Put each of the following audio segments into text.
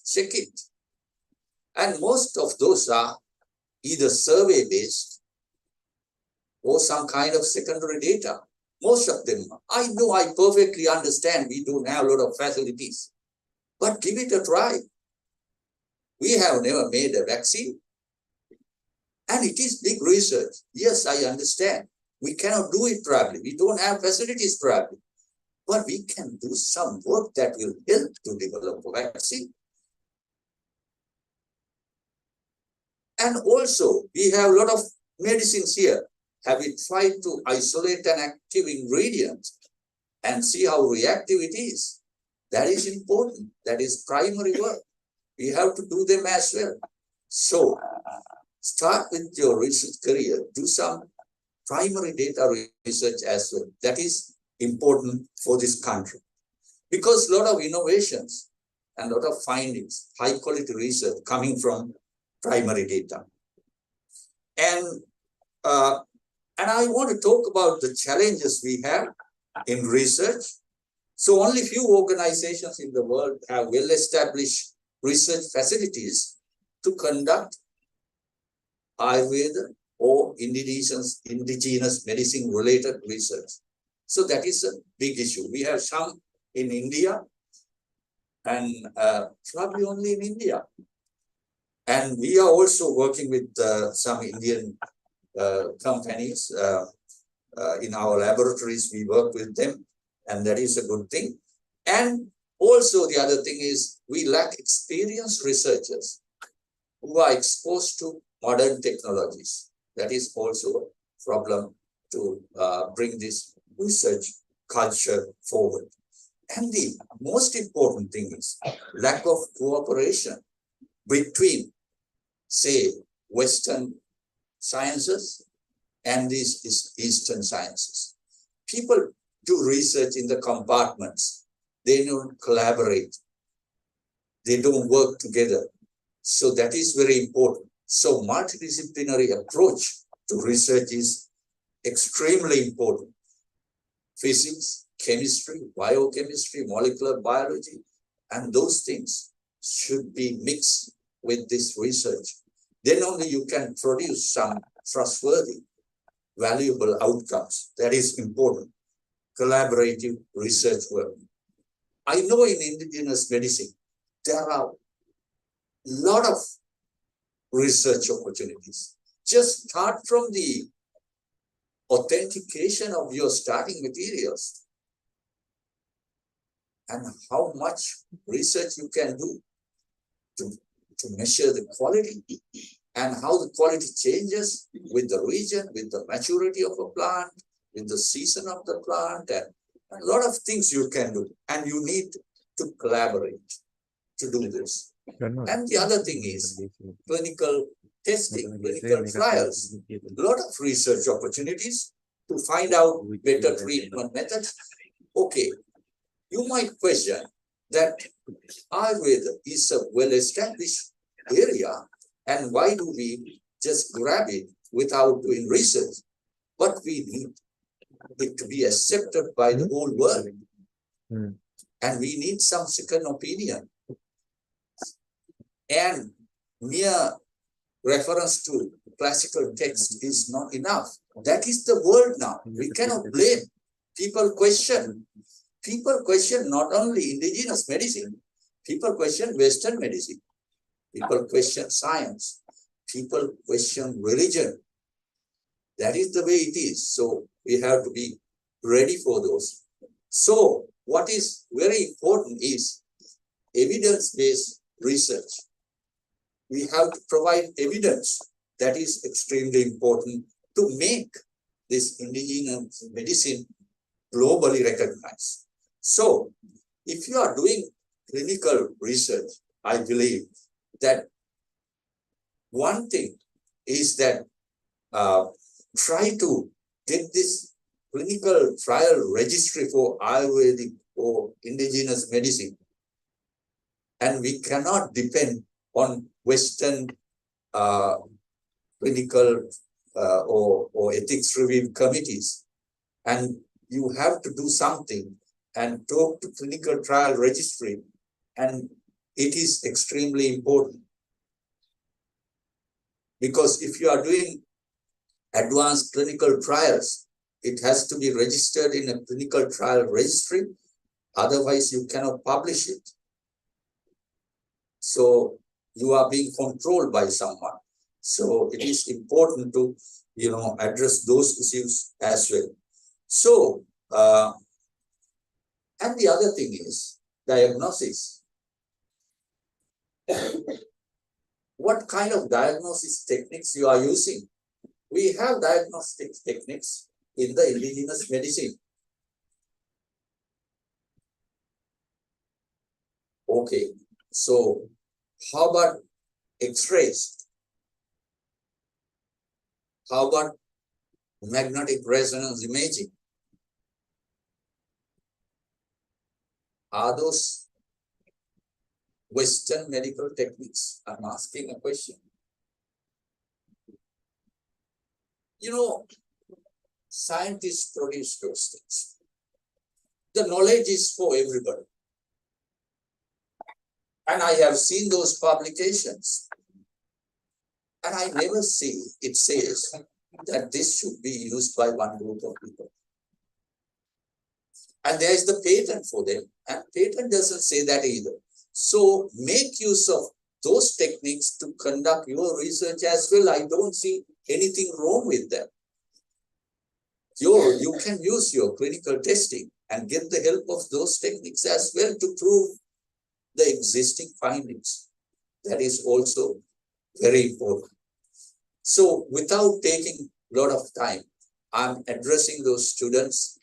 check it. And most of those are either survey-based or some kind of secondary data. Most of them, I know, I perfectly understand we don't have a lot of facilities, but give it a try. We have never made a vaccine. And it is big research. Yes, I understand. We cannot do it probably. We don't have facilities probably. But we can do some work that will help to develop a vaccine. And also, we have a lot of medicines here. Have we tried to isolate an active ingredient and see how reactive it is? That is important. That is primary work. We have to do them as well. So, start with your research career. Do some primary data research as well. That is important for this country. Because a lot of innovations and a lot of findings, high quality research coming from primary data. And I want to talk about the challenges we have in research. So only few organizations in the world have well-established research facilities to conduct Ayurveda or indigenous medicine related research. So that is a big issue. We have some in India and probably only in India. And we are also working with some Indian companies in our laboratories. We work with them, and that is a good thing. And also the other thing is we lack experienced researchers who are exposed to modern technologies. That is also a problem to bring this research culture forward. And the most important thing is lack of cooperation between, say, Western sciences and these Eastern sciences. People do research in the compartments. They don't collaborate. They don't work together. So that is very important. So multidisciplinary approach to research is extremely important. Physics, chemistry, biochemistry, molecular biology, and those things should be mixed with this research. Then only you can produce some trustworthy, valuable outcomes. That is important. Collaborative research work. I know in indigenous medicine, there are a lot of research opportunities. Just start from the authentication of your starting materials and how much research you can do to measure the quality and how the quality changes with the region, with the maturity of a plant, with the season of the plant, and a lot of things you can do. And you need to collaborate to do this. And the other thing is clinical testing, clinical trials, a lot of research opportunities to find out better treatment methods. Okay, you might question that Ayurveda is a well-established area, and why do we just grab it without doing research? But we need it to be accepted by the whole world. And we need some second opinion. And mere reference to classical text is not enough. That is the world now. We cannot blame. People question. People question not only indigenous medicine, people question Western medicine. People question science. People question religion. That is the way it is. So we have to be ready for those. So what is very important is evidence-based research. We have to provide evidence. That is extremely important to make this indigenous medicine globally recognized. So if you are doing clinical research, I believe that one thing is that try to get this clinical trial registry for Ayurvedic or indigenous medicine. And we cannot depend on Western clinical or ethics review committees. And you have to do something and talk to clinical trial registry and it is extremely important. Because if you are doing advanced clinical trials, it has to be registered in a clinical trial registry. Otherwise, you cannot publish it. So you are being controlled by someone. So it is important to, address those issues as well. So, and the other thing is diagnosis. What kind of diagnosis techniques you are using? We have diagnostic techniques in the indigenous medicine. Okay, so how about X-rays? How about magnetic resonance imaging? Are those Western medical techniques? I'm asking a question. Scientists produce those things. The knowledge is for everybody. And I have seen those publications. And I never see it says that this should be used by one group of people. And there is the patent for them. And patent doesn't say that either. So make use of those techniques to conduct your research as well. I don't see anything wrong with them. You can use your clinical testing and get the help of those techniques as well to prove the existing findings. That is also very important. So without taking a lot of time, I'm addressing those students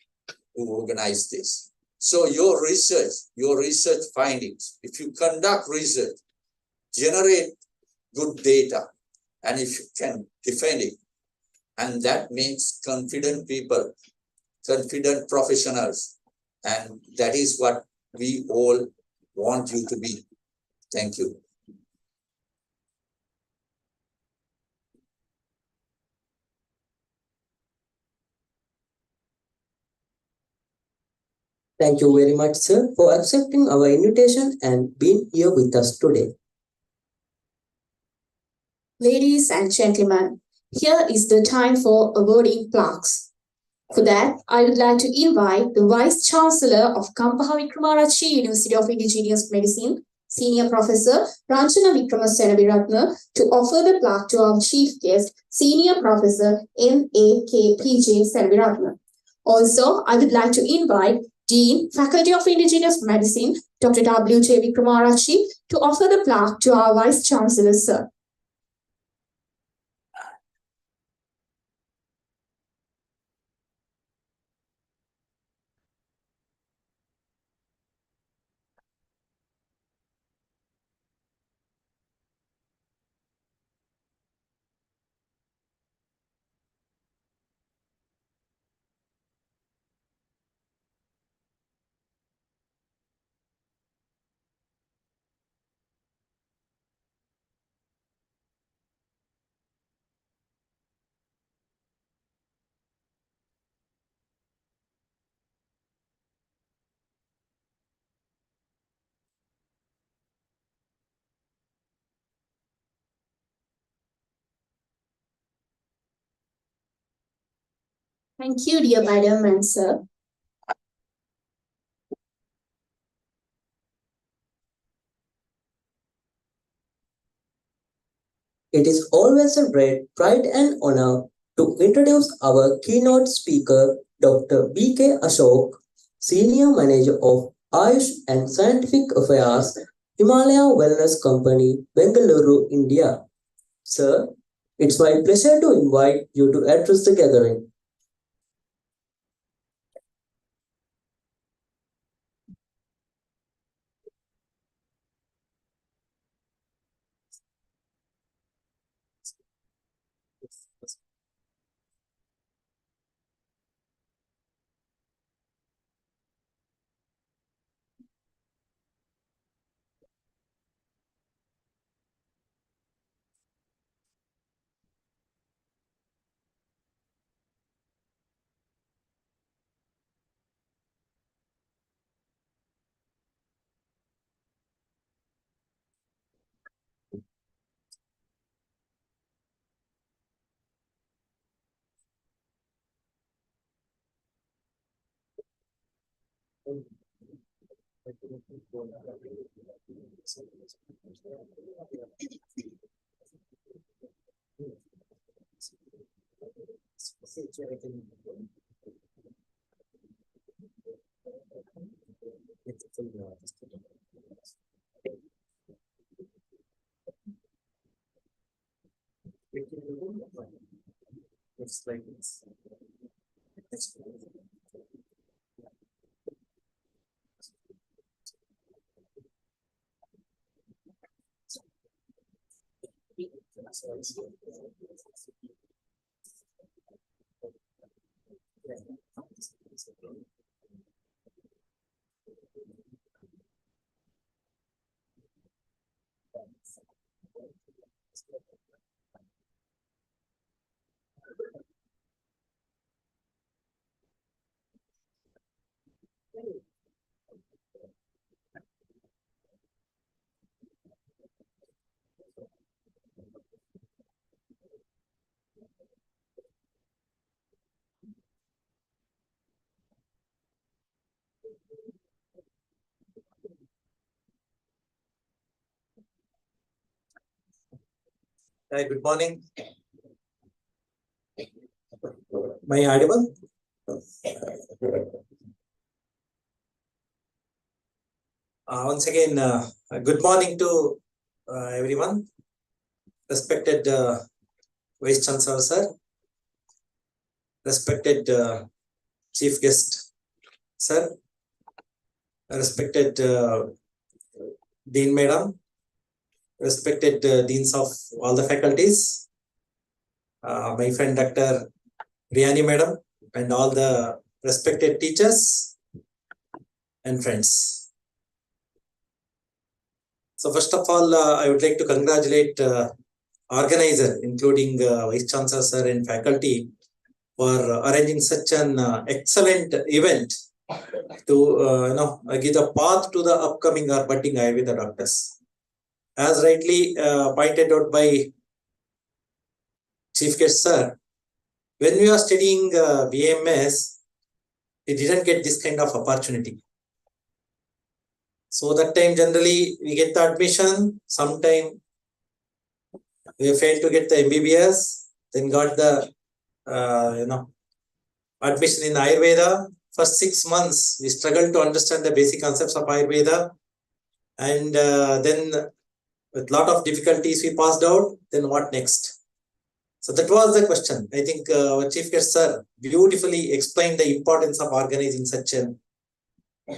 who organize this. So your research findings, if you conduct research, generate good data, and if you can defend it, and that means confident people, confident professionals, and that is what we all want you to be. Thank you. Thank you very much, sir, for accepting our invitation and being here with us today. Ladies and gentlemen, here is the time for awarding plaques. For that, I would like to invite the Vice Chancellor of Kampaha Wickramaratne University of Indigenous Medicine, Senior Professor Ranjana Wickramasenaviratne, to offer the plaque to our Chief Guest, Senior Professor M.A.K.P.J. Senaviratne. Also, I would like to invite Dean, Faculty of Indigenous Medicine, Dr. W.J. Wickramaratne, to offer the plaque to our Vice Chancellor, sir. Thank you, dear madam and sir. It is always a great pride and honor to introduce our keynote speaker, Dr. B.K. Ashok, Senior Manager of Ayush and Scientific Affairs, Himalaya Wellness Company, Bengaluru, India. Sir, it's my pleasure to invite you to address the gathering. It's like this. Hi, good morning. Am I audible? Once again, good morning to everyone. Respected Vice Chancellor Sir, respected Chief Guest Sir, respected Dean Madam, respected Deans of all the faculties, my friend Dr. Riani Madam, and all the respected teachers and friends. So first of all, I would like to congratulate organizer, including Vice Chancellor Sir and faculty, for arranging such an excellent event to give the path to the upcoming or budding Ayurveda doctors. As rightly pointed out by Chief Guest Sir, when we are studying BMS, we didn't get this kind of opportunity. So that time generally we get the admission, sometime we failed to get the MBBS, then got the admission in Ayurveda. For 6 months, we struggled to understand the basic concepts of Ayurveda, and then with lot of difficulties we passed out. Then what next? So that was the question. I think our Chief Guest Sir beautifully explained the importance of organizing such an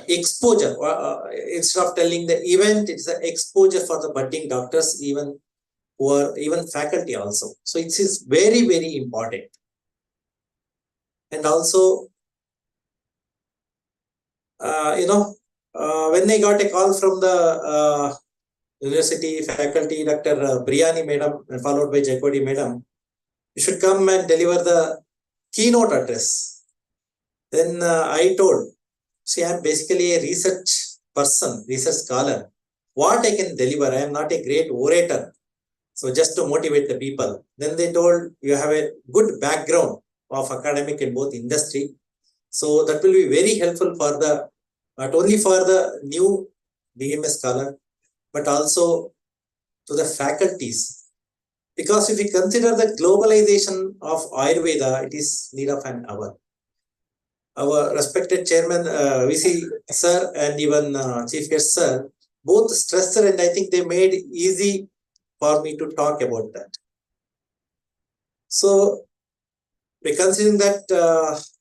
exposure. Instead of telling the event, it's an exposure for the budding doctors, even who are even faculty also. So it is very, very important. And also, when I got a call from the university faculty, Dr. Briani Madam, followed by Jagodi Madam, you should come and deliver the keynote address. Then I told, see, I am basically a research person, research scholar. What I can deliver, I am not a great orator. So just to motivate the people. Then they told, you have a good background of academic and both industry. So that will be very helpful for the, not only for the new BMS scholar, but also to the faculties. Because if we consider the globalization of Ayurveda, it is need of an hour. Our respected chairman, VC sir, and even Chief Guest Sir, both stressed, and I think they made it easy for me to talk about that. So, by considering that,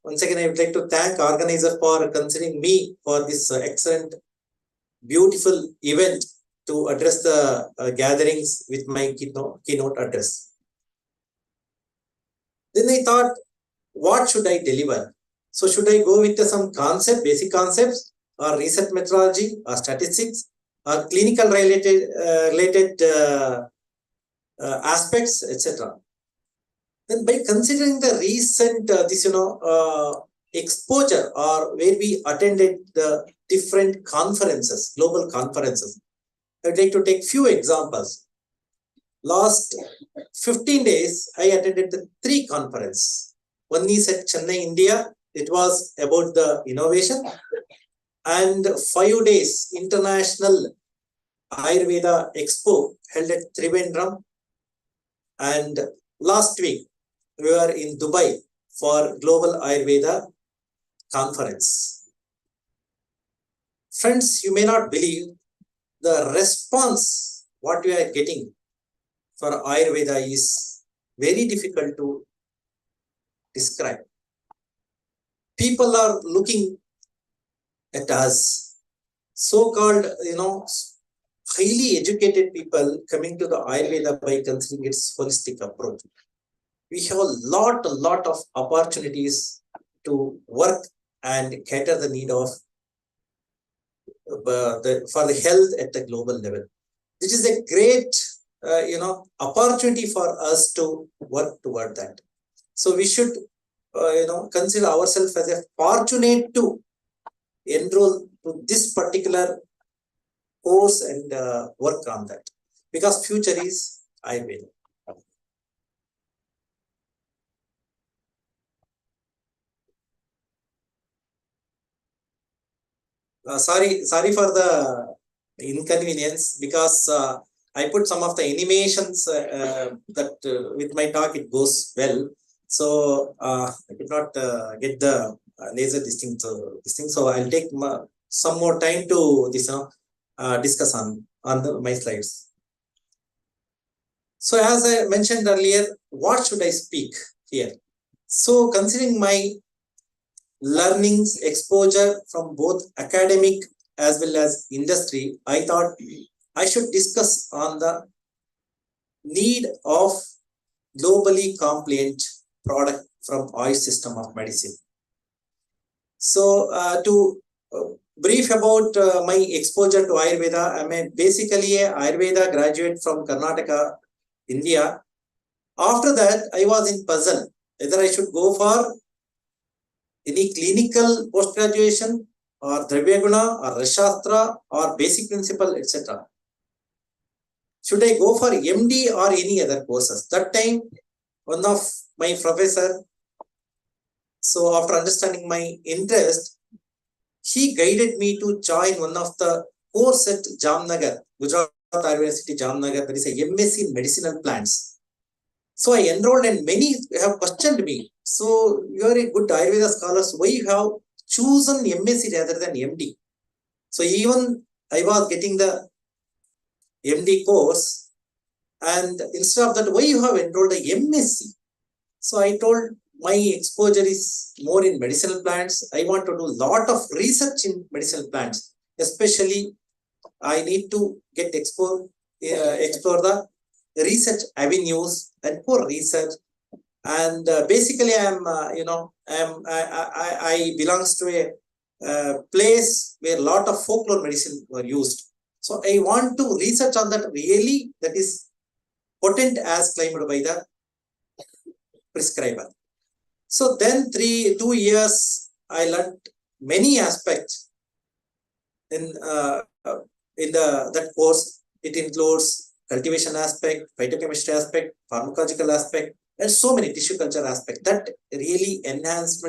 once again, I would like to thank organizer for considering me for this excellent, beautiful event to address the gatherings with my keynote address. Then I thought, what should I deliver? So should I go with some basic concepts, or research methodology, or statistics, or clinical related aspects, etc. Then by considering the recent exposure, or where we attended the different conferences, global conferences, I'd like to take few examples. Last 15 days, I attended the 3 conferences. One is at Chennai, India. It was about the innovation. and 5 days International Ayurveda Expo held at Trivandrum. And last week, we were in Dubai for Global Ayurveda Conference. Friends, you may not believe the response what we are getting for Ayurveda is very difficult to describe. People are looking at us, so-called, highly educated people coming to the Ayurveda by considering its holistic approach. We have a lot of opportunities to work and cater the need of for the health at the global level. This is a great opportunity for us to work toward that. So we should consider ourselves as a fortunate to enroll to this particular course and work on that, because future is Ayurveda. Sorry for the inconvenience, because I put some of the animations that with my talk it goes well. So I could not get the laser distinct this thing. So I'll take some more time to discuss on my slides. So as I mentioned earlier, what should I speak here? So considering my learnings, exposure from both academic as well as industry, I thought I should discuss on the need of globally compliant product from Ayush system of medicine. So to brief about my exposure to Ayurveda, I'm basically a Ayurveda graduate from Karnataka, India. After that, I was in puzzle whether I should go for any clinical post-graduation or Dravyaguna or Rashastra or basic principle, etc. Should I go for MD or any other courses? That time, one of my professor, so after understanding my interest, he guided me to join one of the course at Jamnagar, Gujarat University Jamnagar, that is a MSc in medicinal plants. So I enrolled and many have questioned me. So you are a good Ayurveda scholar, so why you have chosen MSc rather than MD? So even I was getting the MD course, and instead of that, why you have enrolled a MSc? So I told my exposure is more in medicinal plants. I want to do a lot of research in medicinal plants, especially I need to get explore the research avenues and for research. And basically, I belongs to a place where a lot of folklore medicine were used. So I want to research on that really that is potent as claimed by the prescriber. So then 2 years I learned many aspects in that course. It includes cultivation aspect, phytochemistry aspect, pharmacological aspect, and so many tissue culture aspect that really enhanced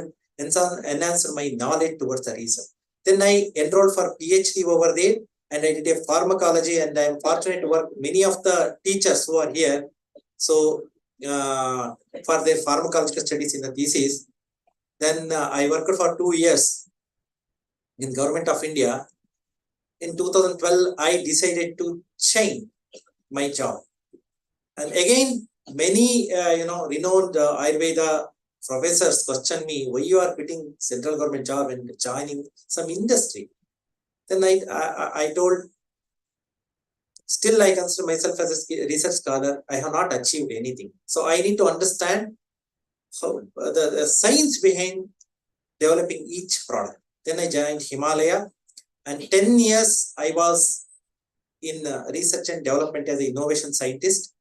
my knowledge towards the research. Then I enrolled for PhD over there, and I did a pharmacology, and I am fortunate to work many of the teachers who are here. So for their pharmacological studies in the thesis. Then I worked for 2 years in Government of India. In 2012, I decided to change my job. And again, many renowned Ayurveda professors question me, why you are quitting central government job and joining some industry? Then I told, still I consider myself as a research scholar. I have not achieved anything. So I need to understand how the science behind developing each product. Then I joined Himalaya, and 10 years I was in research and development as an innovation scientist.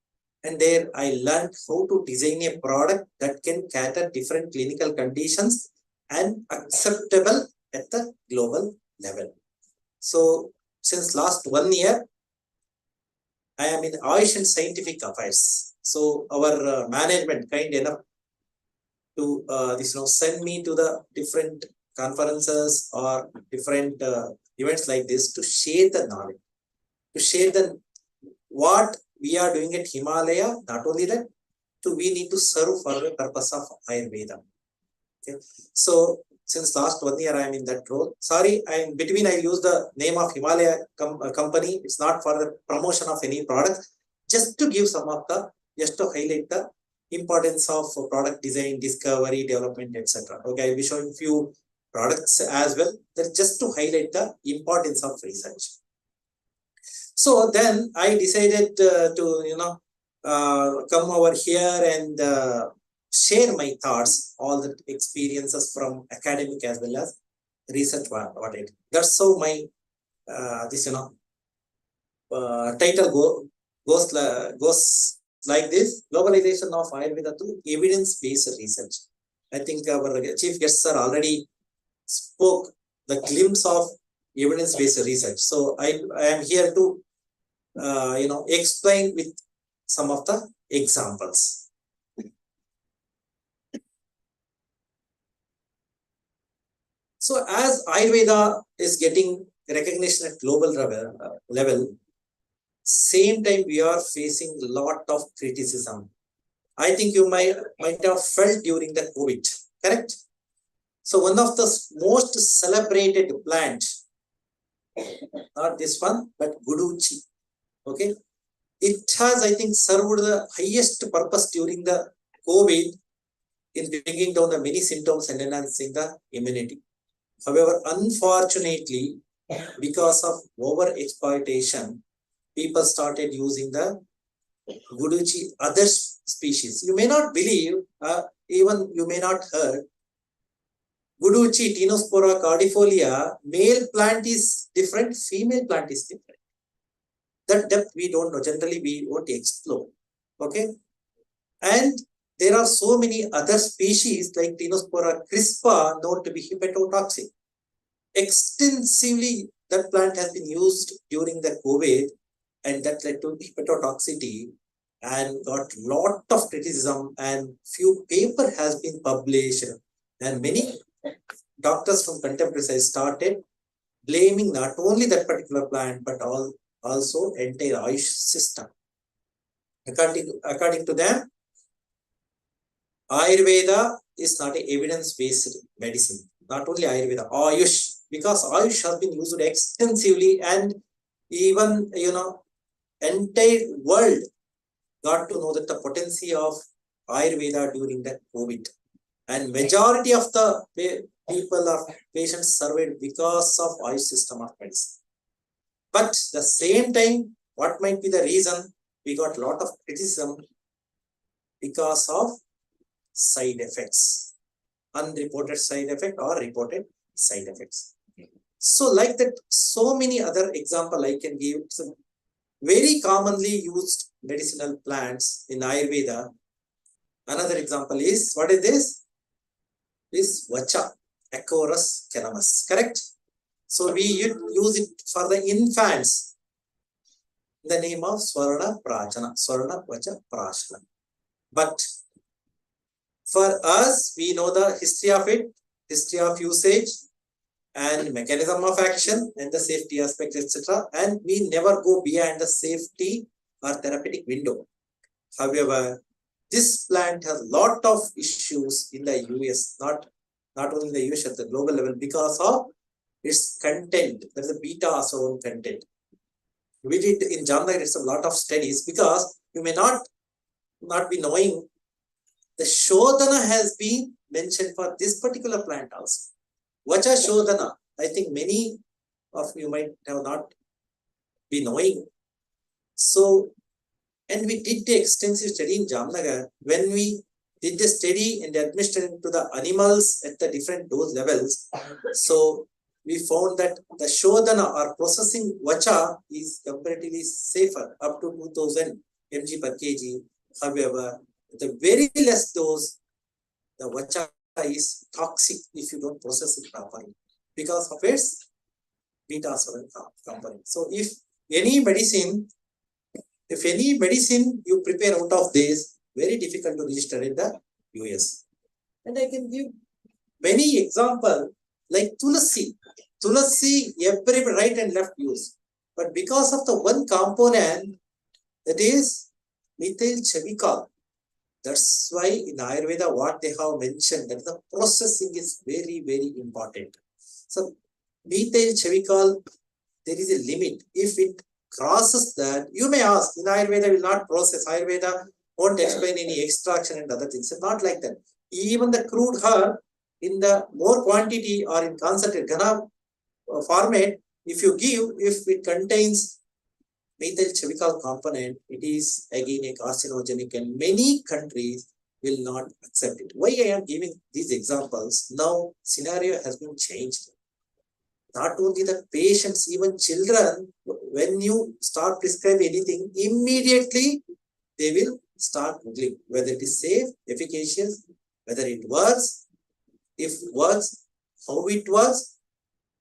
And there I learned how to design a product that can cater different clinical conditions and acceptable at the global level. So since last 1 year, I am in Ayush and Scientific Affairs. So our management kind enough to send me to the different conferences or different events like this to share the knowledge, to share the what we are doing at Himalaya. Not only that, we need to serve for the purpose of Ayurveda. Okay. So since last 1 year I am in that role. Sorry, I in between I use the name of Himalaya company. It's not for the promotion of any product, just to give some of the, just to highlight the importance of product design, discovery, development, etc. Okay, I'll be showing few products as well. That's just to highlight the importance of research. So then I decided to come over here and share my thoughts, all the experiences from academic as well as research what I did. That's how my title goes like this: globalization of Ayurveda to evidence-based research. I think our chief guests sir already spoke the glimpse of evidence-based research. So I am here to explain with some of the examples. So as Ayurveda is getting recognition at global level, same time we are facing a lot of criticism. I think you might have felt during the COVID, correct? So one of the most celebrated plant, not this one, but guduchi. Okay, it has, I think, served the highest purpose during the COVID in bringing down the many symptoms and enhancing the immunity. However, unfortunately, because of over exploitation, people started using the guduchi other species. You may not believe, even you may not heard, guduchi Tinospora cordifolia, male plant is different, female plant is different. That depth we don't know. Generally, we won't explore. Okay. And there are so many other species like Tinospora crispa known to be hepatotoxic. Extensively, that plant has been used during the COVID, and that led to hepatotoxicity and got lot of criticism, and few paper has been published, and many doctors from contemporary science started blaming not only that particular plant but also entire Ayush system. According to them, Ayurveda is not an evidence-based medicine. Not only Ayurveda, Ayush, because Ayush has been used extensively, and even entire world got to know that the potency of Ayurveda during the COVID, and majority of the people or patients survived because of Ayush system of medicine. But the same time, what might be the reason we got a lot of criticism? Because of side effects, unreported side effect or reported side effects. So like that, so many other example I can give. Some very commonly used medicinal plants in Ayurveda. Another example is, what is this? Is vacha, Acorus calamus, correct? So we use it for the infants in the name of Swarna Prachana, Swarna Vacha Prachana. But for us, we know the history of it, history of usage and mechanism of action and the safety aspect, etc. And we never go beyond the safety or therapeutic window. However, this plant has a lot of issues in the US, not only in the US at the global level, because of its content. There is a beta-azole content. We did in Jamnagar, it's a lot of studies, because you may not be knowing the Shodhana has been mentioned for this particular plant also. Vacha Shodhana, I think many of you might have not been knowing. So, and we did the extensive study in Jamnagar. When we did the study and administered to the animals at the different dose levels, so we found that the Shodhana or processing Vacha is comparatively safer, up to 2000 mg per kg. However, at the very less dose, the Vacha is toxic if you don't process it properly because of its beta-azole component. So if any medicine you prepare out of this, very difficult to register in the US. And I can give many examples like tulasi. Tulasi, every right and left use. But because of the one component, that is methyl chavicol. That's why in Ayurveda, what they have mentioned, that the processing is very, very important. So methyl chavicol, there is a limit. If it crosses that, you may ask, in Ayurveda will not process. Ayurveda won't explain any extraction and other things. It's not like that. Even the crude herb, in the more quantity or in concentrate format, if you give, if it contains methyl chavicol component, it is again a carcinogenic and many countries will not accept it. Why I am giving these examples? Now scenario has been changed. Not only the patients, even children, when you start prescribing anything, immediately they will start googling whether it is safe, efficacious, whether it works, if it works, how it works,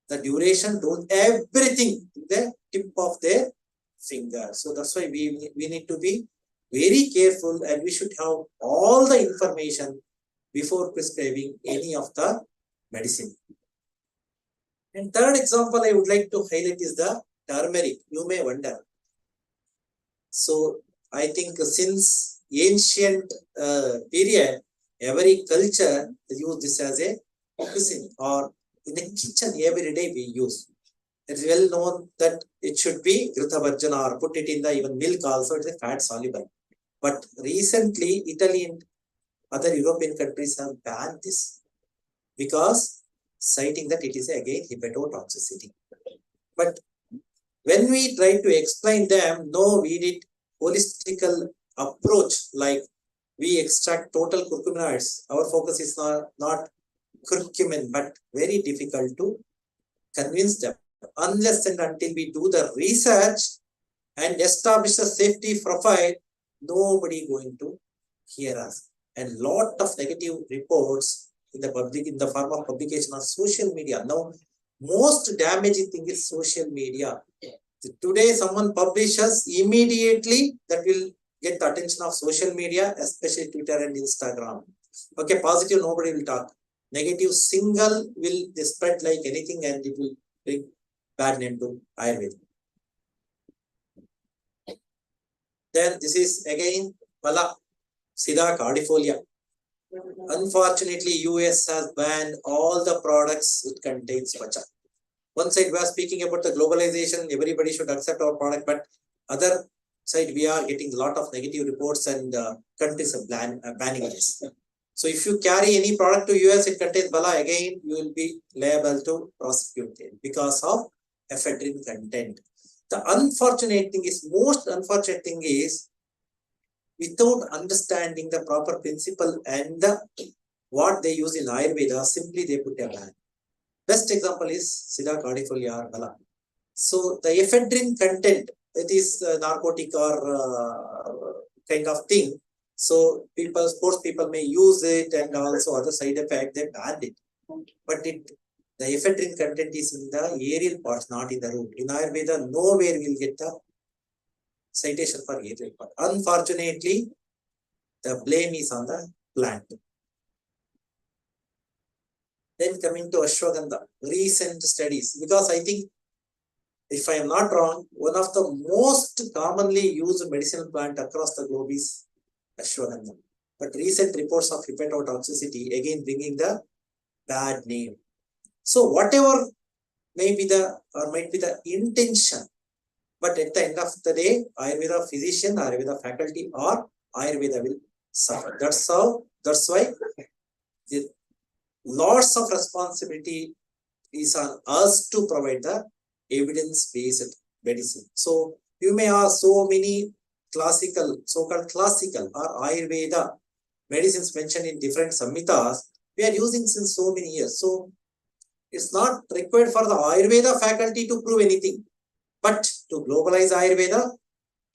the duration, don't everything in the tip of their finger. So that's why we need to be very careful and we should have all the information before prescribing any of the medicine. And third example I would like to highlight is the turmeric. You may wonder. So I think since ancient period, every culture use this as a medicine, or in the kitchen every day we use. It's well known that it should be Ghritavarjana or put it in the even milk also, it's a fat soluble. But recently Italy and other European countries have banned this because citing that it is again hepatotoxicity. But when we try to explain them, no, we need holistical approach, like we extract total curcuminoids. Our focus is not curcumin, but very difficult to convince them. Unless and until we do the research and establish the safety profile, nobody going to hear us. And lot of negative reports in the public, in the form of publication on social media. Now, most damaging thing is social media. Today, someone publishes, immediately that will get the attention of social media, especially Twitter and Instagram. Okay, positive, nobody will talk. Negative, single will spread like anything and it will bring bad name to Ayurveda. Then this is again Vala, Sida cardifolia. Unfortunately, US has banned all the products which contains pacha. One side we are speaking about the globalization, everybody should accept our product, but other side we are getting a lot of negative reports and countries are banning this. So if you carry any product to US, it contains Bala, again you will be liable to prosecute it because of ephedrine content. The unfortunate thing is, most unfortunate thing is, without understanding the proper principle and what they use in Ayurveda, simply they put a ban. Best example is Sida cardifolia or Bala. So the ephedrine content, it is narcotic or kind of thing. So sports people may use it and also other side effect, they banned it. But the ephedrine content is in the aerial parts, not in the root. In Ayurveda, nowhere will get the citation for aerial part. Unfortunately, the blame is on the plant. Then coming to Ashwagandha, recent studies, because I think, if I am not wrong, one of the most commonly used medicinal plant across the globe is Ashwagandha. But recent reports of hepatotoxicity, again bringing the bad name. So whatever may be might be the intention, but at the end of the day, Ayurveda physician, Ayurveda faculty, or Ayurveda will suffer. That's why lots of responsibility is on us to provide the evidence-based medicine. So you may ask, so many classical, so-called classical or Ayurveda medicines mentioned in different samhitas, we are using since so many years. So it's not required for the Ayurveda faculty to prove anything, but to globalize Ayurveda,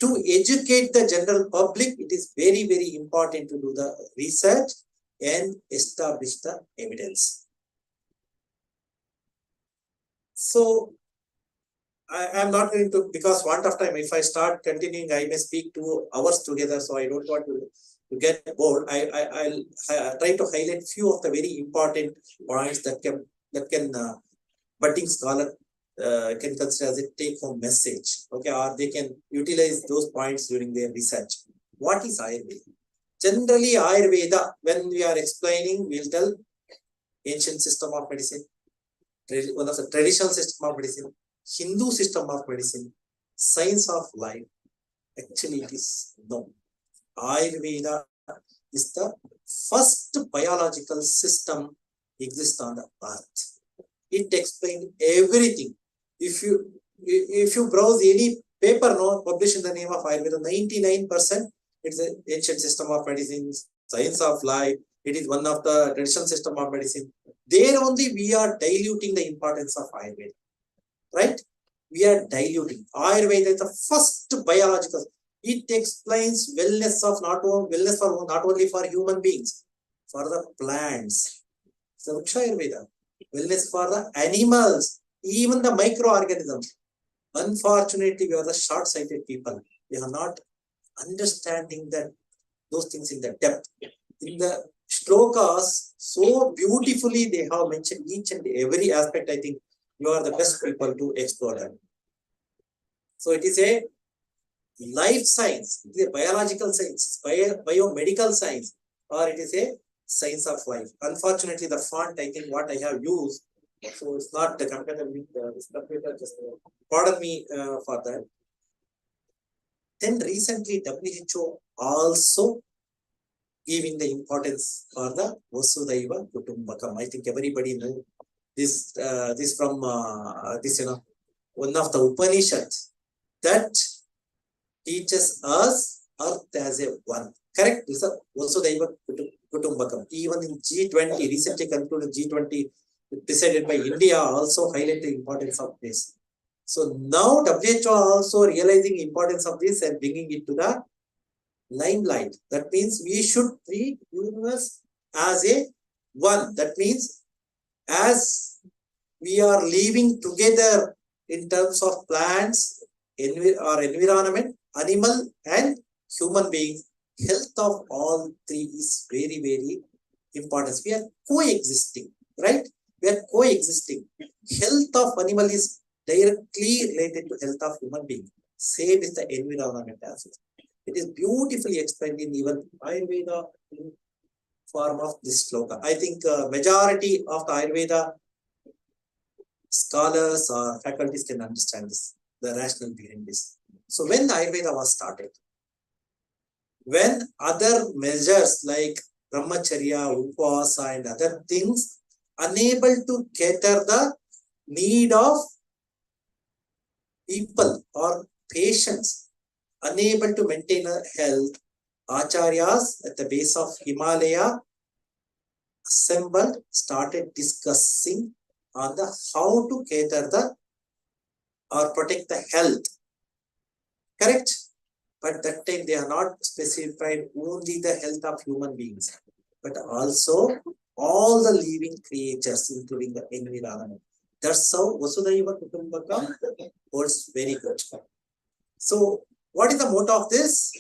to educate the general public, it is very, very important to do the research and establish the evidence. So I am not going to, because want of time, if I start continuing, I may speak 2 hours together, so I don't want to get bored. I'll try to highlight few of the very important points that can that can budding scholar can consider as a take-home message, okay, or they can utilize those points during their research. What is Ayurveda? Generally, Ayurveda, when we are explaining, we'll tell ancient system of medicine, one of the traditional system of medicine, Hindu system of medicine, science of life. Actually, it is no. Ayurveda is the first biological system exists on the earth. It explains everything. If you browse any paper published in the name of Ayurveda, 99% it's an ancient system of medicine, science of life. It is one of the traditional system of medicine. There only we are diluting the importance of Ayurveda, right? We are diluting. Ayurveda is the first biological. It explains wellness of not only for human beings, for the plants. So Ayurveda, wellness for the animals, even the microorganisms. Unfortunately, we are the short-sighted people. We are not understanding that those things in the depth. In the shlokas, so beautifully they have mentioned each and every aspect. I think you are the best people to explore that. So it is a life science, it is a biological science, biomedical science, or it is a science of life. Unfortunately, the font, I think what I have used, so it's not the computer with this computer, just pardon me for that. Then recently WHO also giving the importance for the Vasudhaiva Kutumbakam. I think everybody knows this. This from this one of the Upanishads that teaches us Earth as a one. Correct? This is Vasudhaiva Kutumbakam. Even in G20, recently concluded G20, decided by India, also highlight the importance of this. So now WHO also realizing importance of this and bringing it to the limelight. That means we should treat universe as a one. That means as we are living together in terms of plants, or environment, animal and human beings, health of all three is very, very important. We are coexisting, right? We are coexisting. Health of animal is directly related to health of human being. Same is the environment as well. It is beautifully explained in even Ayurveda in form of this sloka. I think majority of the Ayurveda scholars or faculties can understand this, the rationale behind this. So when the Ayurveda was started, when other measures like brahmacharya, upvasa and other things unable to cater the need of people or patients, unable to maintain a health, acharyas at the base of Himalaya assembled, started discussing on the how to cater the or protect the health. Correct? But that time they are not specified only the health of human beings, but also all the living creatures, including the environment. That's how Vasudhaiva Kutumbakam holds very good. So, what is the motto of this?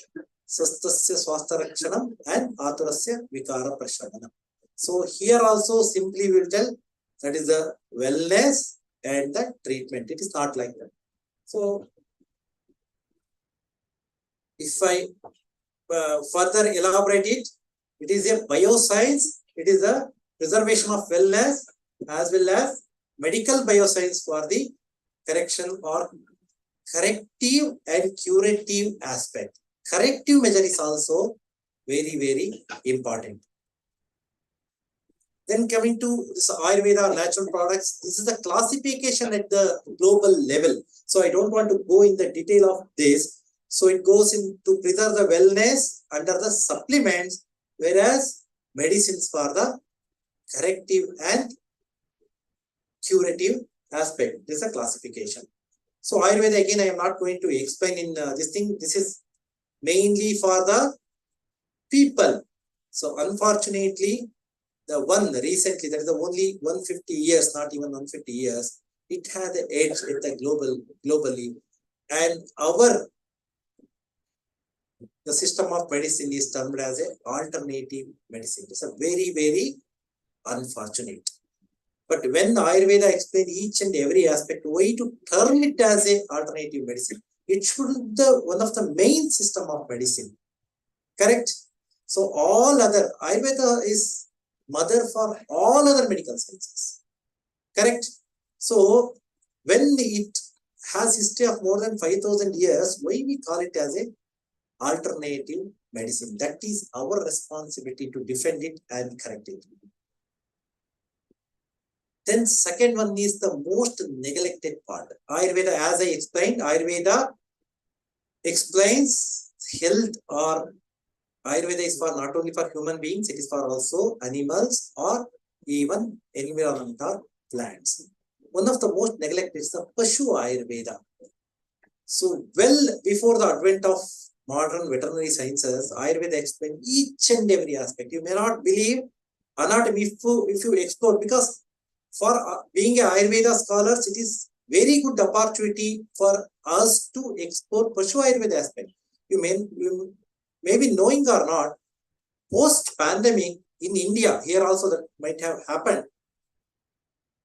Sastasya swastha rakshanam and aturasya vikara prashadanam. So, here also simply we will tell that is the wellness and the treatment. It is not like that. So, if I further elaborate it, it is a bioscience, it is a preservation of wellness as well as medical bioscience for the correction or corrective and curative aspect. Corrective measure is also very, very important. Then coming to this Ayurveda natural products, this is the classification at the global level. So I don't want to go in the detail of this. So it goes in to preserve the wellness under the supplements, whereas medicines for the corrective and curative aspect. This is a classification. So Ayurveda, again, I am not going to explain in this thing. This is mainly for the people. So unfortunately, the one recently, that is the only 150 years, not even 150 years, it had the edge at the globally. And the system of medicine is termed as an alternative medicine. It's a very, very unfortunate. But when Ayurveda explains each and every aspect, why to term it as a alternative medicine? It should be the one of the main system of medicine. Correct? So all other Ayurveda is mother for all other medical sciences. Correct? So when it has history of more than 5,000 years, why we call it as a alternative medicine? That is our responsibility to defend it and correct it. Then second one is the most neglected part. Ayurveda, as I explained, Ayurveda explains health, or Ayurveda is for not only for human beings, it is for also animals or even environment or plants. One of the most neglected is the Pashu Ayurveda. So well before the advent of modern veterinary sciences, Ayurveda explained each and every aspect. You may not believe anatomy if you explore, because for being a Ayurveda scholars, it is very good opportunity for us to explore Pashu Ayurveda aspect. You may be knowing or not, post-pandemic in India, here also that might have happened,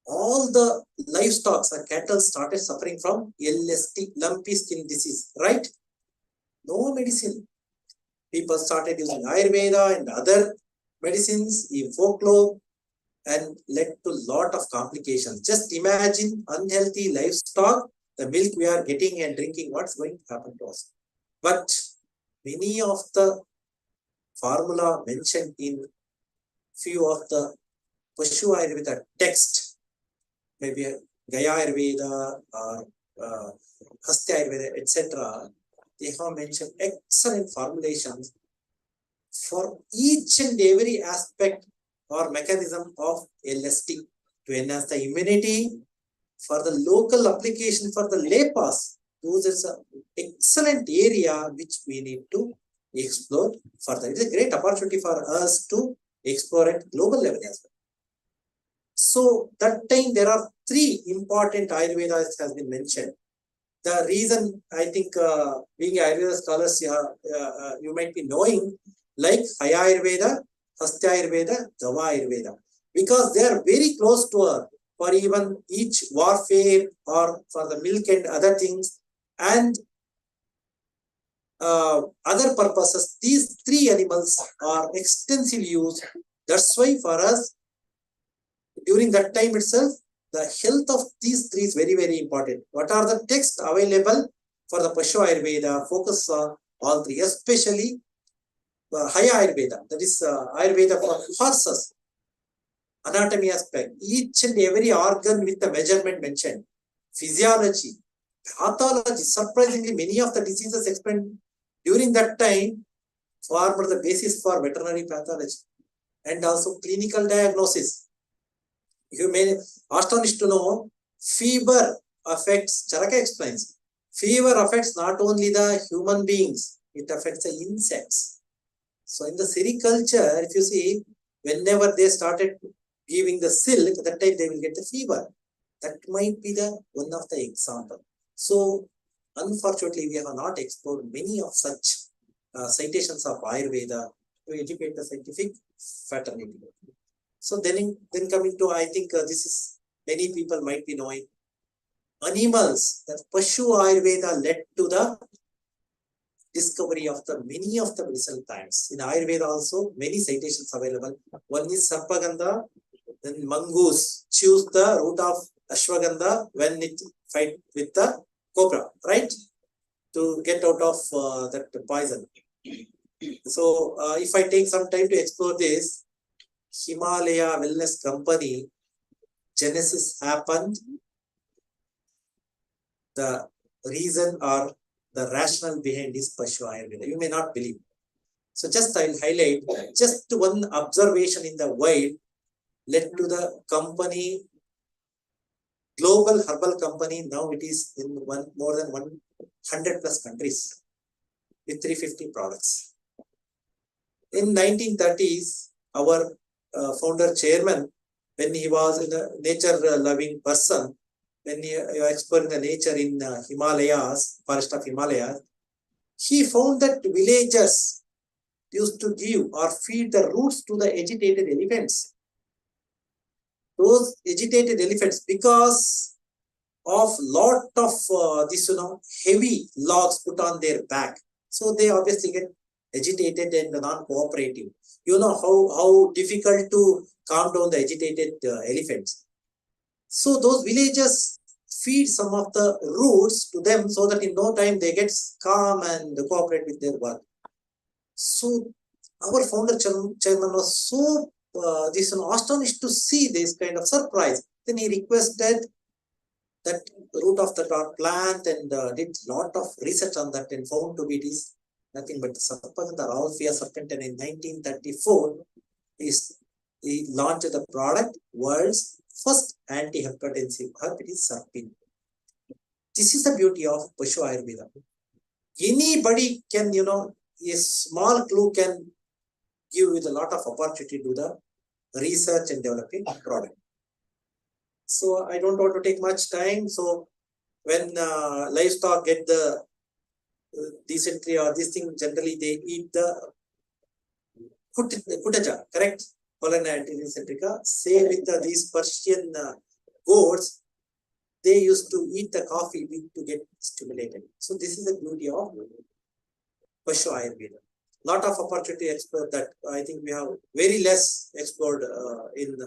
all the livestock or cattle started suffering from LST, lumpy skin disease, right? No medicine. People started using Ayurveda and other medicines in folklore, and led to lot of complications. Just imagine unhealthy livestock, the milk we are getting and drinking, what's going to happen to us? But many of the formula mentioned in few of the Pashu Ayurveda text, maybe Gaya Ayurveda or Hastya Ayurveda, etc., they have mentioned excellent formulations for each and every aspect or mechanism of LST to enhance the immunity, for the local application for the LEPAS. Those is an excellent area which we need to explore further. It is a great opportunity for us to explore at global level as well. So that time there are three important Ayurvedas has been mentioned. The reason I think being Ayurveda scholars, you might be knowing, like Ayurveda, Hastya Ayurveda, Gava Ayurveda, because they are very close to her for even each warfare or for the milk and other things and other purposes. These three animals are extensively used. That's why for us, during that time itself, the health of these three is very, very important. What are the texts available for the Pashu Ayurveda? Focus on all three, especially Haya Ayurveda, that is Ayurveda for horses. Anatomy aspect, each and every organ with the measurement mentioned. Physiology, pathology, surprisingly many of the diseases explained during that time formed the basis for veterinary pathology and also clinical diagnosis. You may astonished to know, fever affects, Charaka explains, fever affects not only the human beings, it affects the insects. So in the sericulture, if you see, whenever they started giving the silk, that time they will get the fever. That might be the one of the example. So unfortunately, we have not explored many of such citations of Ayurveda to educate the scientific fraternity. So then coming to, I think this is many people might be knowing, animals, that Pashu Ayurveda led to the discovery of the many of the medicinal plants. In Ayurveda also, many citations available. One is Sarpagandha, then mongoose chews the root of Ashwagandha when it fight with the cobra, right? To get out of that poison. So if I take some time to explore this, Himalaya Wellness Company genesis happened. The reason or the rationale behind this Pashu Ayurveda, you may not believe. So just I will highlight just one observation in the wild led to the company, global herbal company. Now it is in more than 100 plus countries with 350 products. In 1930s, our founder chairman, when he was a nature loving person, when he exploring the nature in Himalayas, forest of Himalayas, he found that villagers used to give or feed the roots to the agitated elephants. those agitated elephants, because of lot of this heavy logs put on their back, so they obviously get agitated and non-cooperative. You know how difficult to calm down the agitated elephants. So those villagers feed some of the roots to them so that in no time they get calm and cooperate with their work. So our founder chairman was so astonished to see this kind of surprise. Then he requested that root of the plant and did lot of research on that and found to be it is nothing but the Sarpaganda Ralphia serpentine in 1934. He launched the product, world's first anti-hypertensive herb, it is Serpin. This is the beauty of Pashu Ayurveda. Anybody can, a small clue can give you a lot of opportunity to the research and developing product. So I don't want to take much time. So when livestock get the dysentery or this thing, generally they eat the kutaja, correct? Pollen antidysenterica. Same with these Persian goats, they used to eat the coffee to get stimulated. So this is the beauty of Pashu Ayurveda. Lot of opportunity to explore that. I think we have very less explored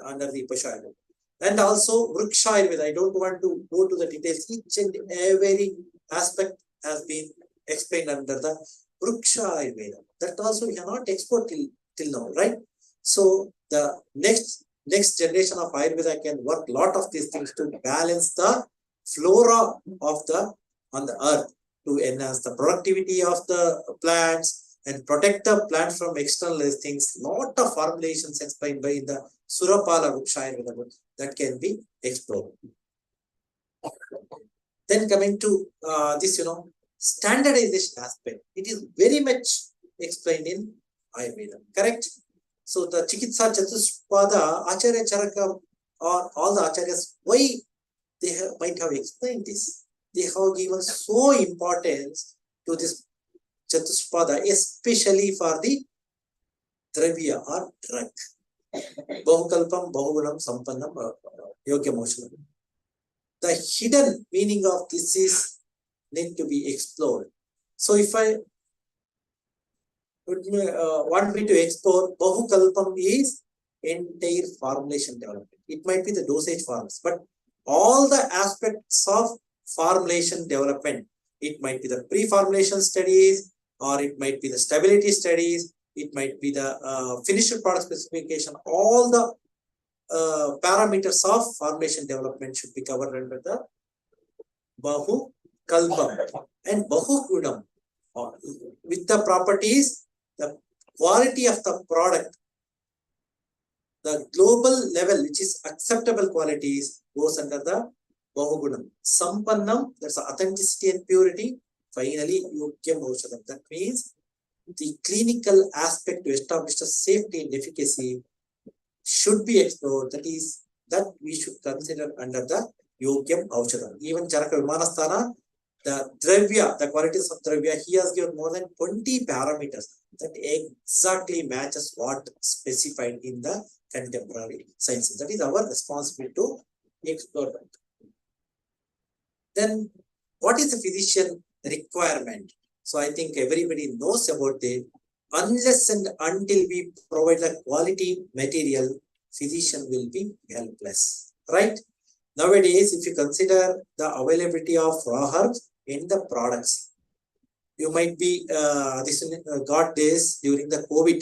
under the Pashu Ayurveda. And also Vriksha Ayurveda. I don't want to go to the details. Each and every aspect has been explained under the Vriksha Ayurveda. That also we cannot export till now, right? So the next generation of Ayurveda can work lot of these things to balance the flora of on the earth, to enhance the productivity of the plants and protect the plants from external things. Lot of formulations explained by the Surapala Vriksha Ayurveda that can be explored. Then coming to this, standardization aspect, it is very much explained in Ayurveda, correct? So the Chikitsa Chatuspada, Acharya Charaka, or all the Acharyas, why they might have explained this? They have given so importance to this Chatuspada, especially for the Dravya or drug. Bahukalpam, Bahugunam, Sampannam, Yogyamoshanam. The hidden meaning of this is need to be explored. So if I want me to explore, Bahukalpam is entire formulation development. It might be the dosage forms, but all the aspects of formulation development, it might be the pre-formulation studies, or it might be the stability studies, it might be the finished product specification. All the parameters of formulation development should be covered under the Bahu Kalpam and Bahu Gudam. With the properties, the quality of the product, the global level, which is acceptable qualities, goes under the Bahugunam. Sampannam, that's authenticity and purity. Finally, Yogyam Aushadam. That means the clinical aspect to establish the safety and efficacy should be explored. That is, that we should consider under the Yogyam Aushadam. Even Charaka Vimanasthana, the Dravya, the qualities of Dravya, he has given more than 20 parameters that exactly matches what specified in the contemporary sciences. That is our responsibility to explore that. Then, what is the physician requirement? So I think everybody knows about it. Unless and until we provide the quality material, physician will be helpless, right? Nowadays, if you consider the availability of raw herbs in the products, you might be got this during the COVID,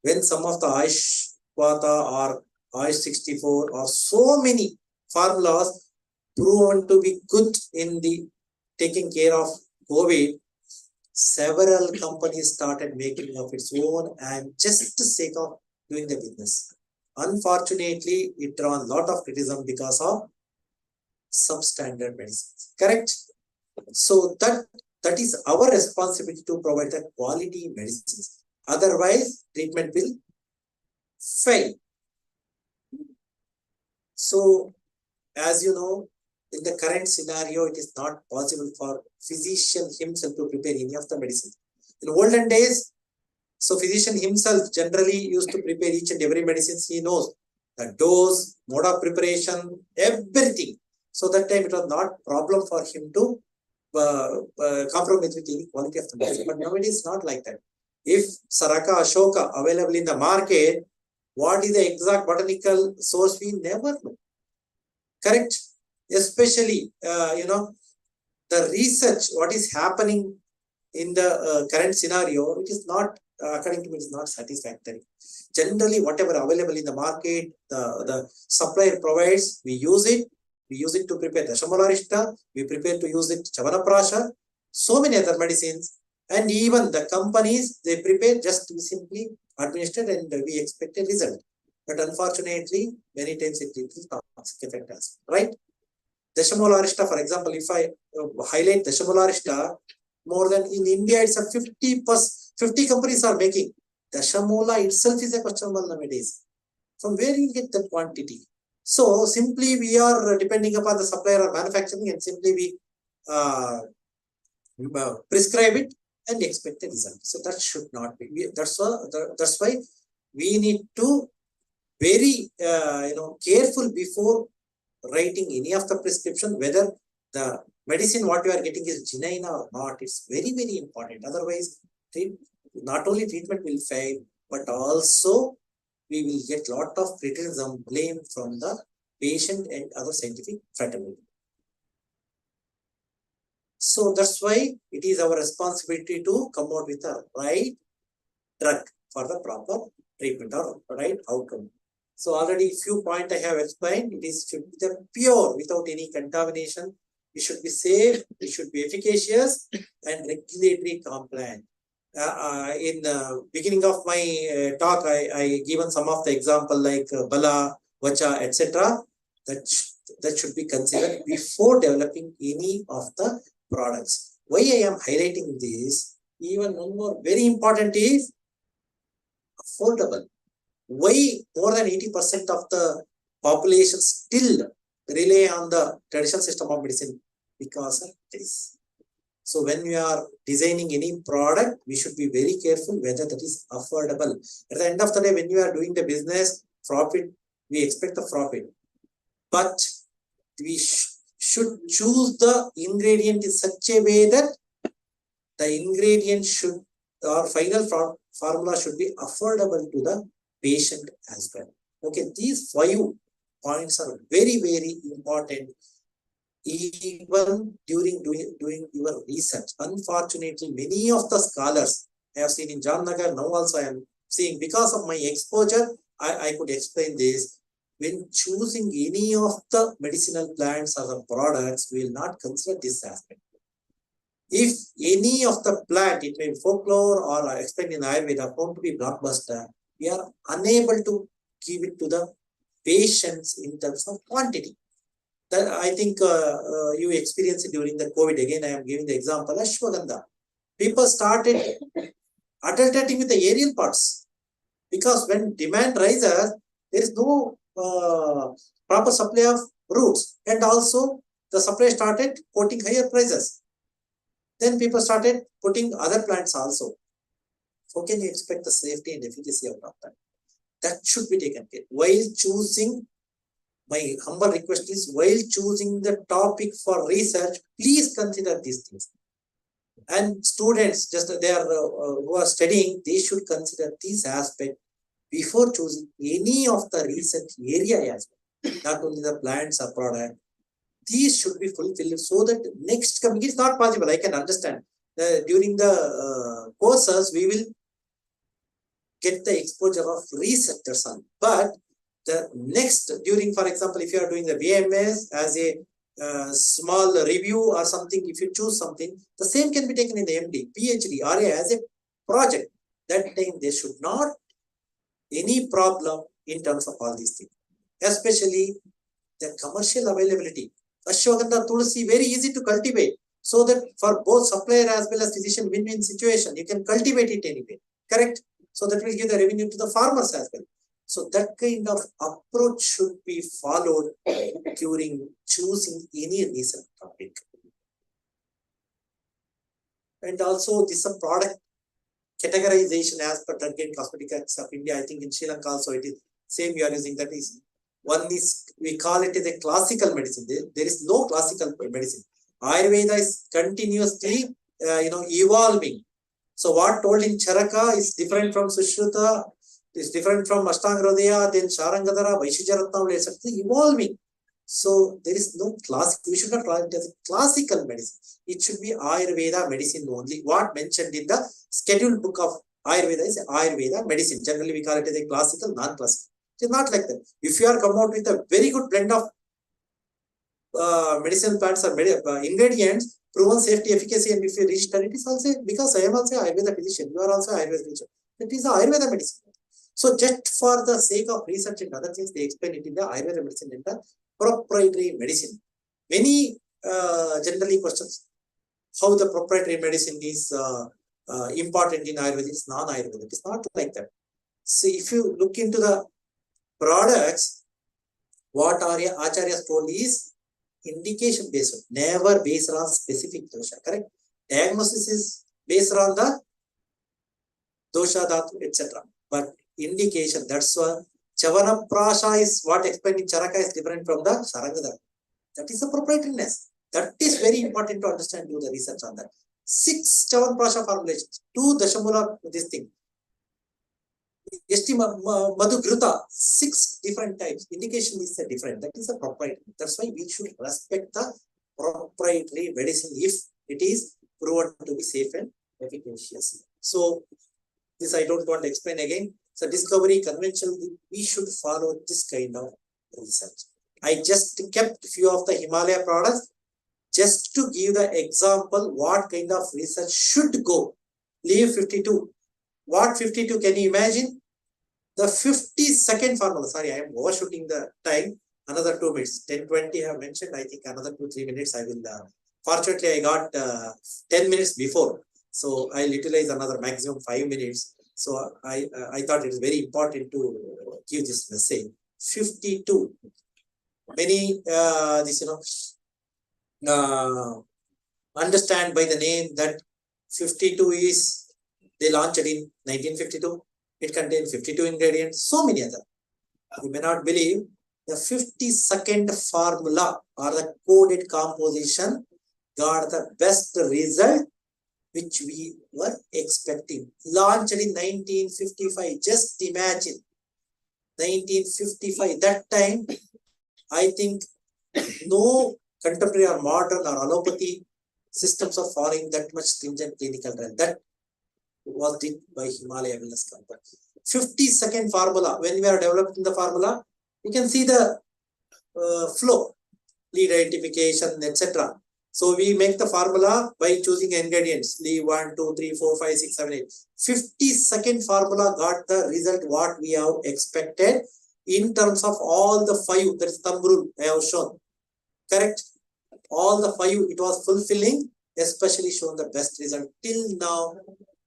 when some of the Ayush Vata or Ayush 64 or so many formulas proven to be good in the taking care of COVID. Several companies started making of its own and just the sake of doing the business. Unfortunately, it drawn a lot of criticism because of substandard medicines. Correct? So that is our responsibility to provide the quality medicines. Otherwise, treatment will fail. So, as you know, in the current scenario, it is not possible for physician himself to prepare any of the medicine. In olden days, so physician himself generally used to prepare each and every medicine he knows. the dose, mode of preparation, everything. So that time it was not problem for him to compromise with any quality of the medicine. But nowadays it's not like that. If Saraka Ashoka available in the market, what is the exact botanical source we never know. Correct? Especially, the research, what is happening in the current scenario, it is not, according to me, it is not satisfactory. Generally, whatever available in the market, the supplier provides, we use it. We use it to prepare Dashamolarishta, we prepare to use it Chavanaprasha, so many other medicines, and even the companies, they prepare just to simply administer and we expect a result. But unfortunately, many times it is toxic effect as well, right? Dashamolarishta, for example, if I highlight Dashamolarishta, more than in India, it's a 50 companies are making. Dashamola itself is a questionable nowadays. From where you get that quantity? So simply we are depending upon the supplier or manufacturing, and simply we prescribe it and expect a result. So that should not be. That's why we need to very careful before writing any of the prescription, whether the medicine what you are getting is genuine or not. It's very, very important. Otherwise, not only treatment will fail, but also we will get lot of criticism, blame from the patient and other scientific fraternity. So that's why it is our responsibility to come out with the right drug for the proper treatment or right outcome. So already few points I have explained. It is should be the pure without any contamination. It should be safe. It should be efficacious and regulatory compliant. In the beginning of my talk, I given some of the example like Bala, Vacha, etc. That should be considered before developing any of the products. Why I am highlighting this? Even one more very important is affordable. Why more than 80% of the population still rely on the traditional system of medicine? Because of this. So when we are designing any product, we should be very careful whether that is affordable. At the end of the day, when you are doing the business, profit, we expect the profit. But we should choose the ingredient in such a way that the ingredient should, or final formula should be affordable to the patient as well. Okay, these 5 points are very, very important. Even during doing your research. Unfortunately, many of the scholars I have seen in Jamnagar, now also I am seeing, because of my exposure, I could explain this. When choosing any of the medicinal plants or the products, we will not consider this aspect. If any of the plant, it may be folklore or explained in Ayurveda, found to be blockbuster, we are unable to give it to the patients in terms of quantity. That I think you experienced it during the COVID. Again, I am giving the example of Ashwagandha. People started adulterating with the aerial parts because when demand rises, there is no proper supply of roots, and also the supply started quoting higher prices. Then people started putting other plants also. How can you expect the safety and efficacy of that? That should be taken care. While choosing, my humble request is, while choosing the topic for research, please consider these things. And students, just they are who are studying, they should consider this aspect before choosing any of the research area as well. Not only the plants or product, these should be fulfilled so that next coming, it's not possible. I can understand. During the courses, we will get the exposure of researchers on, but the next during, for example, if you are doing the BMS as a small review or something, if you choose something, the same can be taken in the MD, PhD, RA as a project. That time there should not any problem in terms of all these things, especially the commercial availability. Ashwagandha, Tulsi, very easy to cultivate, so that for both supplier as well as physician win-win situation, you can cultivate it anyway, correct? So that will give the revenue to the farmers as well. So that kind of approach should be followed during choosing any research topic. And also this is a product categorization as per Drug and Cosmetic Acts of India. I think in Sri Lanka also it is same we are using. That is, one is, we call it as a classical medicine. There is no classical medicine. Ayurveda is continuously, evolving. So what told in Charaka is different from Sushruta, is different from Ashtangrodaya, then Sharangadara, Vaishyajaratnam, etc. Evolving. So there is no classic, we should not call it as a classical medicine. It should be Ayurveda medicine only. What mentioned in the scheduled book of Ayurveda is Ayurveda medicine. Generally we call it as a classical, non-classical. It is not like that. If you are come out with a very good blend of medicinal plants or ingredients, proven safety, efficacy, and if you register, it is also, because I am also Ayurveda physician, you are also Ayurveda physician. It is Ayurveda medicine. So just for the sake of research and other things, they explain it in the Ayurveda medicine and the proprietary medicine. Many generally questions how the proprietary medicine is important in Ayurveda. It's non-Ayurveda. It's not like that. So if you look into the products, what Acharyas told is indication based, never based on specific dosha, correct? Diagnosis is based on the dosha, dhatu, etc. But indication, that's why Chavana Prasha is what explained in Charaka is different from the Sharangadara. That is the proprietariness. That is very important to understand, do the research on that. 6 Chavan Prasha formulations, 2 Dashamula, this thing. Madhu Gruta, 6 different types. Indication is different. That is a proprietary. That's why we should respect the proprietary medicine if it is proven to be safe and efficacious. So, this I don't want to explain again. So, discovery conventional, we should follow this kind of research. I just kept few of the Himalaya products just to give the example what kind of research should go. Leave 52. What 52 can you imagine? The 52nd formula. Sorry, I am overshooting the time. Another 2 minutes. 10:20 I have mentioned. I think another 2-3 minutes I will. Fortunately, I got 10 minutes before. So I'll utilize another maximum 5 minutes. So I thought it is very important to give this message. 52. Many understand by the name that 52 is, they launched it in 1952. It contains 52 ingredients, so many other. You may not believe the 52nd formula or the coded composition got the best result which we were expecting. Launched in 1955. Just imagine. 1955. That time, I think no contemporary or modern or allopathy systems are following that much stringent clinical trial. That was done by Himalaya Wellness Company. 52nd formula. When we are developing the formula, you can see the flow, lead identification, etc. So we make the formula by choosing ingredients. Lead 1, 2, 3, 4, 5, 6, 7, 8. 52nd formula got the result what we have expected in terms of all the 5. That is thumb rule I have shown. Correct? All the 5 it was fulfilling, especially shown the best result. Till now,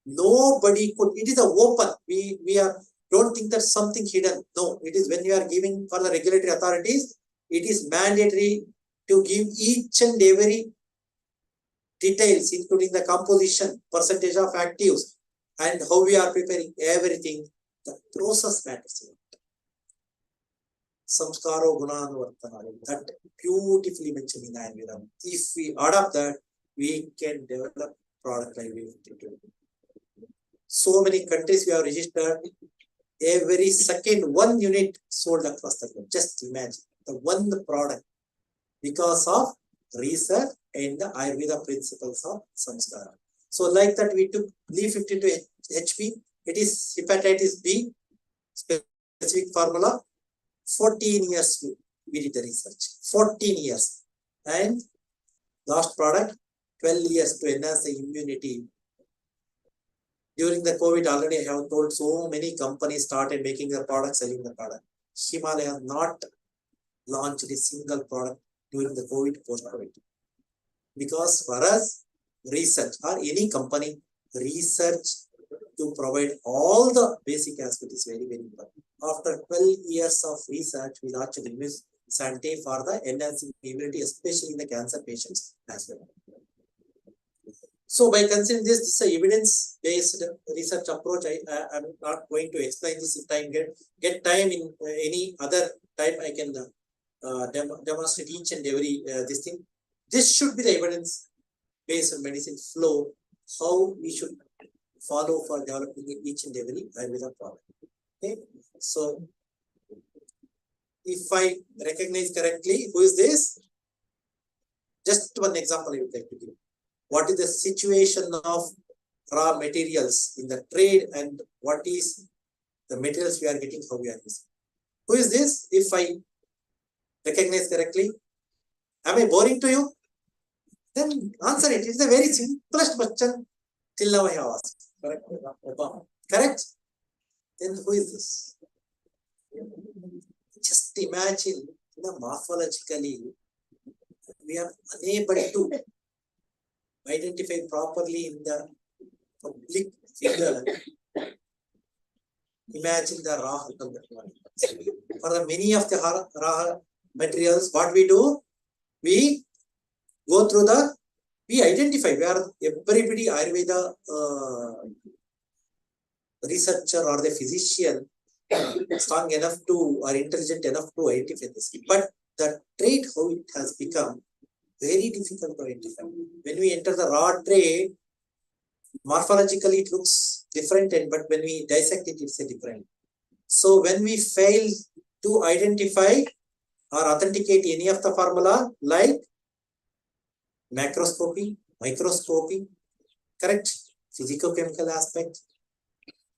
nobody could. It is a open. We are don't think that something hidden. No, it is when you are giving for the regulatory authorities, it is mandatory to give each and every details, including the composition, percentage of actives, and how we are preparing everything. The process matters. Samskaro Gunanuvartana. That beautifully mentioned in Ayurveda. If we adopt that, we can develop product like we do. So many countries we have registered. Every second 1 unit sold across the globe. Just imagine the one product because of research and the Ayurveda principles of Samskara. So like that we took Li52 HP. It is hepatitis B specific formula. 14 years we did the research. 14 years. And last product 12 years to enhance the immunity. During the COVID, already I have told so many companies started making the product, selling the product. Himalaya not launched a single product during the COVID, post-COVID. Because for us, research or any company, research to provide all the basic aspects is very, very important. After 12 years of research, we launched the Sante for the enhancing immunity, especially in the cancer patients as well. So by considering this is an evidence-based research approach. I'm not going to explain this if time get time in any other time. I can demonstrate each and every this thing. This should be the evidence-based medicine flow. How we should follow for developing each and every Ayurveda product. Okay, so if I recognize correctly, who is this? Just one example I would like to give. What is the situation of raw materials in the trade and what is the materials we are getting, how we are using? Who is this? If I recognize correctly, am I boring to you? Then answer it. It's a very simplest question till now I have asked. Correct? Correct? Then who is this? Just imagine, morphologically, we are unable to identify properly in the public figure. Imagine the raw. For the many of the raw materials, what we do, we go through we identify where everybody Ayurveda researcher or the physician strong enough to or intelligent enough to identify this. But the trade, how it has become very difficult to identify. When we enter the raw trade, morphologically it looks different, but when we dissect it, it's a different. So when we fail to identify or authenticate any of the formula like macroscopy, microscopy, correct, physicochemical aspect,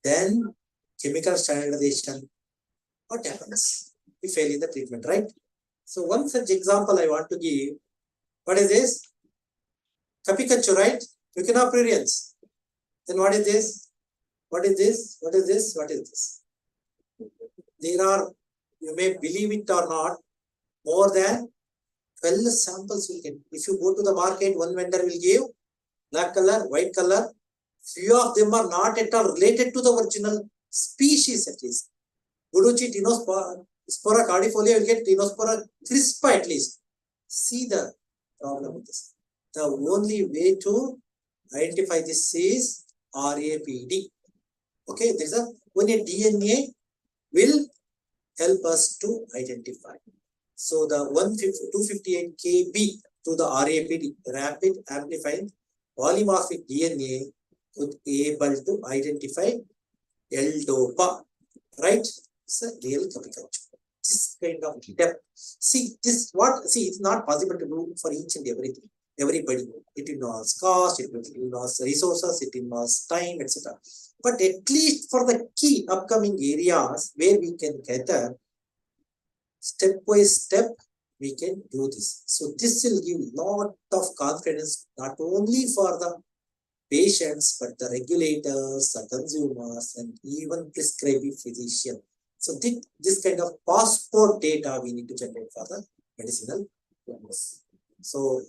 then chemical standardization, what happens? We fail in the treatment, right? So one such example I want to give. What is this? Kapikachu, right? Echinoprurians. Then what is this? What is this? What is this? What is this? There are, you may believe it or not, more than 12 samples you get. If you go to the market, one vendor will give black color, white color. Few of them are not at all related to the original species at least. Guduchi Tinospora cardifolia will get Tinospora crispa at least. See the problem with this. The only way to identify this is RAPD. Okay, there's when a DNA will help us to identify. So the 258 kb to the RAPD, rapid amplifying polymorphic DNA, would be able to identify L-DOPA, right? It's a real Kapikachu. This kind of depth. See, it's not possible to do for each and everything. Everybody. It involves cost, it involves resources, it involves time, etc. But at least for the key upcoming areas where we can gather, step by step, we can do this. So this will give lot of confidence, not only for the patients, but the regulators, the consumers, and even prescribing physician. So this kind of passport data we need to generate for the medicinal purpose. So,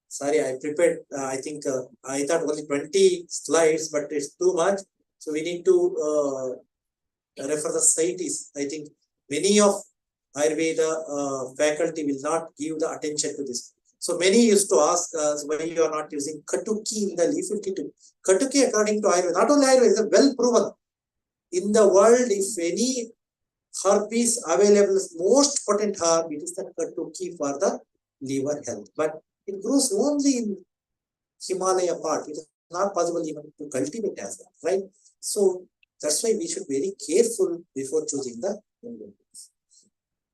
sorry, I prepared, I think, I thought only 20 slides, but it's too much. So we need to refer the site is, I think, many of Ayurveda faculty will not give the attention to this. So many used to ask us why you are not using Katuki in the leaf 52. Katuki, according to Ayurveda, not only Ayurveda, is well proven. In the world, if any herb is available, most potent herb, it is the Katuki for the liver health. But it grows only in Himalaya part. It is not possible even to cultivate as well, right? So that's why we should be very careful before choosing the ingredients.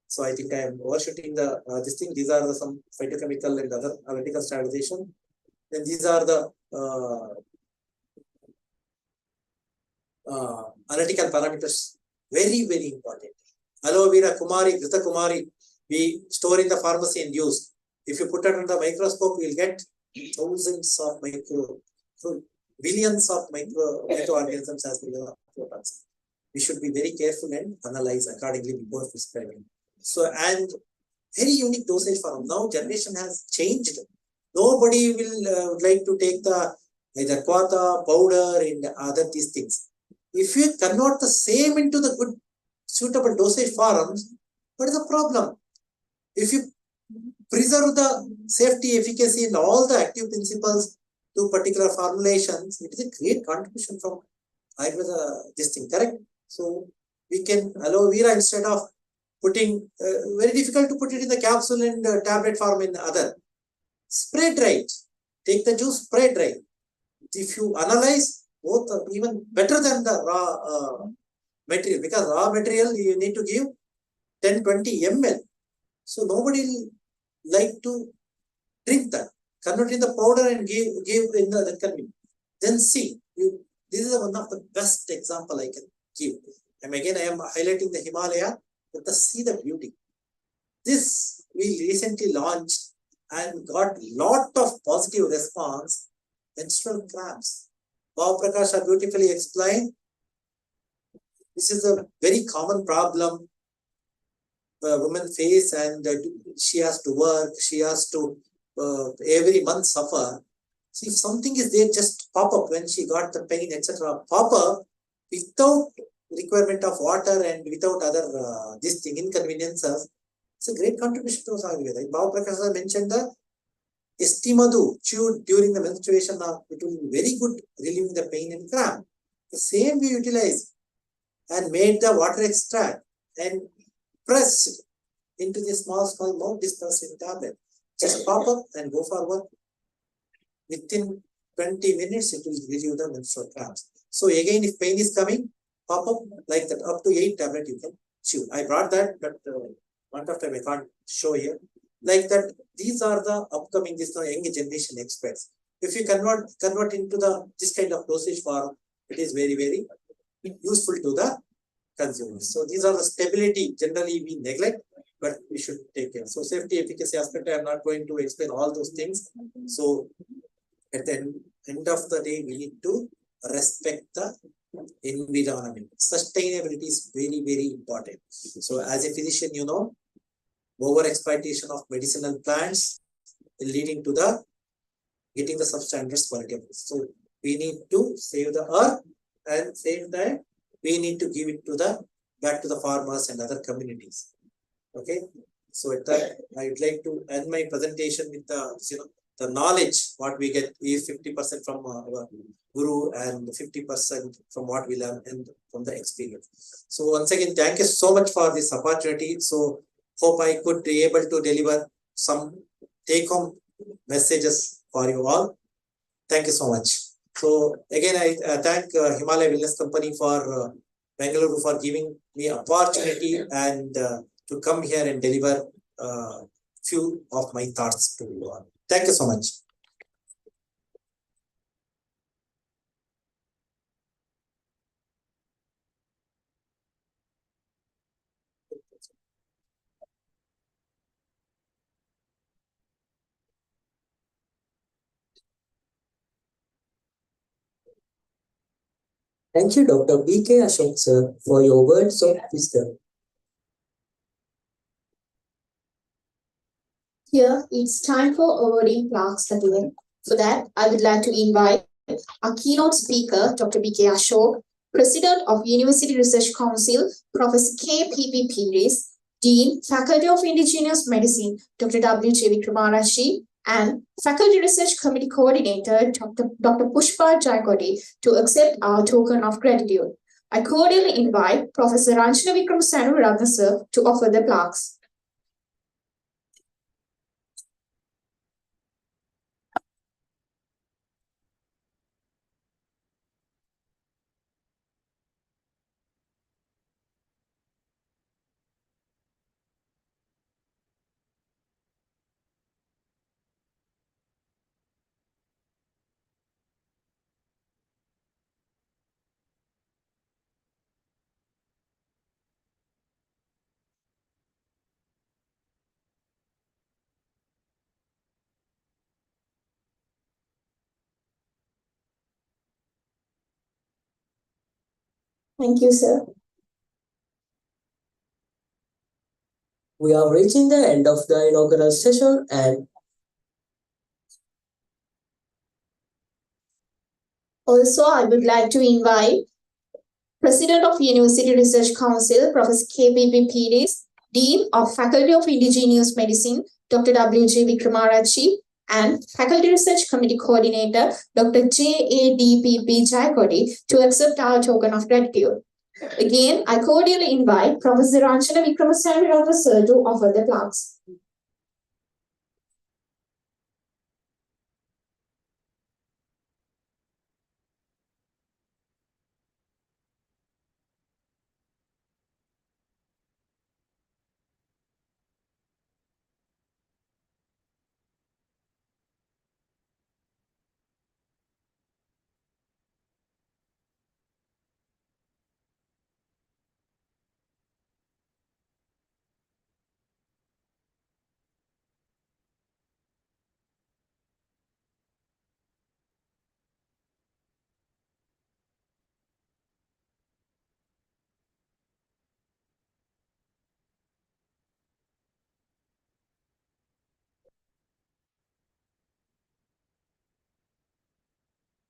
So I think I am overshooting the this thing. These are some phytochemical and other analytical standardization. Then these are the analytical parameters. Very, very important. Aloe vera kumari, Grita kumari, we store in the pharmacy and use. If you put it under the microscope, you will get thousands of billions of microorganisms as well as we should be very careful and analyze accordingly before prescribing. So, and very unique dosage form. Now generation has changed. Nobody will would like to take the either quata, powder, and other these things. If you convert the same into the good suitable dosage forms, what is the problem? If you preserve the safety, efficacy, and all the active principles to particular formulations, it is a great contribution from Ayurveda, this thing, correct? So we can aloe vera instead of putting, very difficult to put it in the capsule and tablet form in other. Spray dry it. Take the juice, spray dry. If you analyze, both are even better than the raw material, because raw material you need to give 10-20 ml. So nobody will like to drink that. Convert in the powder and give in the convenience. Then see, this is one of the best example I can give. And again, I am highlighting the Himalaya, but see the beauty. This we recently launched and got lot of positive response. Menstrual cramps. Bhav Prakash beautifully explained. This is a very common problem women face, and she has to work, she has to every month suffer. See, if something is there, just pop up when she got the pain, etc. Pop up without requirement of water and without other this thing inconveniences. It's a great contribution to Ayurveda. Bhav Prakash mentioned the Estimadu chewed during the menstruation. It will be very good relieving the pain and cramp. The same we utilize and made the water extract and pressed into the small mouth dispersed in tablet. Just pop up and go forward. Within 20 minutes, it will relieve the menstrual cramps. So again, if pain is coming, pop up like that, up to 8 tablets you can chew. I brought that, but one of time I can't show here. Like that, these are the upcoming, this young generation experts. If you convert into this kind of dosage form, it is very, very useful to the consumers. So these are the stability generally we neglect, but we should take care. So safety, efficacy aspect, I am not going to explain all those things. So at the end of the day, we need to respect the environment. Sustainability is very, very important. So as a physician, you know, over exploitation of medicinal plants leading to the getting the substandard quality of it. So we need to save the earth, and same time we need to give it to the back to the farmers and other communities. Okay. So at that, I would like to end my presentation with the knowledge what we get is 50% from our guru and 50% from what we learn and from the experience. So once again, thank you so much for this opportunity. So hope I could be able to deliver some take-home messages for you all. Thank you so much. So again, I thank Himalaya Wellness Company for Bengaluru for giving me opportunity and to come here and deliver few of my thoughts to you all. Thank you so much. Thank you, Dr. B.K. Ashok, sir, for your words of wisdom. Here, it's time for awarding plaques again. For that, I would like to invite our keynote speaker, Dr. B.K. Ashok, President of University Research Council, Professor K.P.P. Pires, Dean, Faculty of Indigenous Medicine, Dr. W.J. Vikramarachi, and Faculty Research Committee Coordinator, Dr. Pushpa Jaikodi, to accept our token of gratitude. I cordially invite Professor Ranjana Vikram Sanuratna sir to offer the plaques. Thank you, sir. We are reaching the end of the inaugural session, and also I would like to invite President of University Research Council, Professor K.P.P. Pires, Dean of Faculty of Indigenous Medicine, Dr. W.J. Vikramarachi, and Faculty Research Committee Coordinator, Dr. J.A.D.P.P. Jayakodi, to accept our token of gratitude. Again, I cordially invite Professor Ranjana Vikramasamy sir to offer the plaques.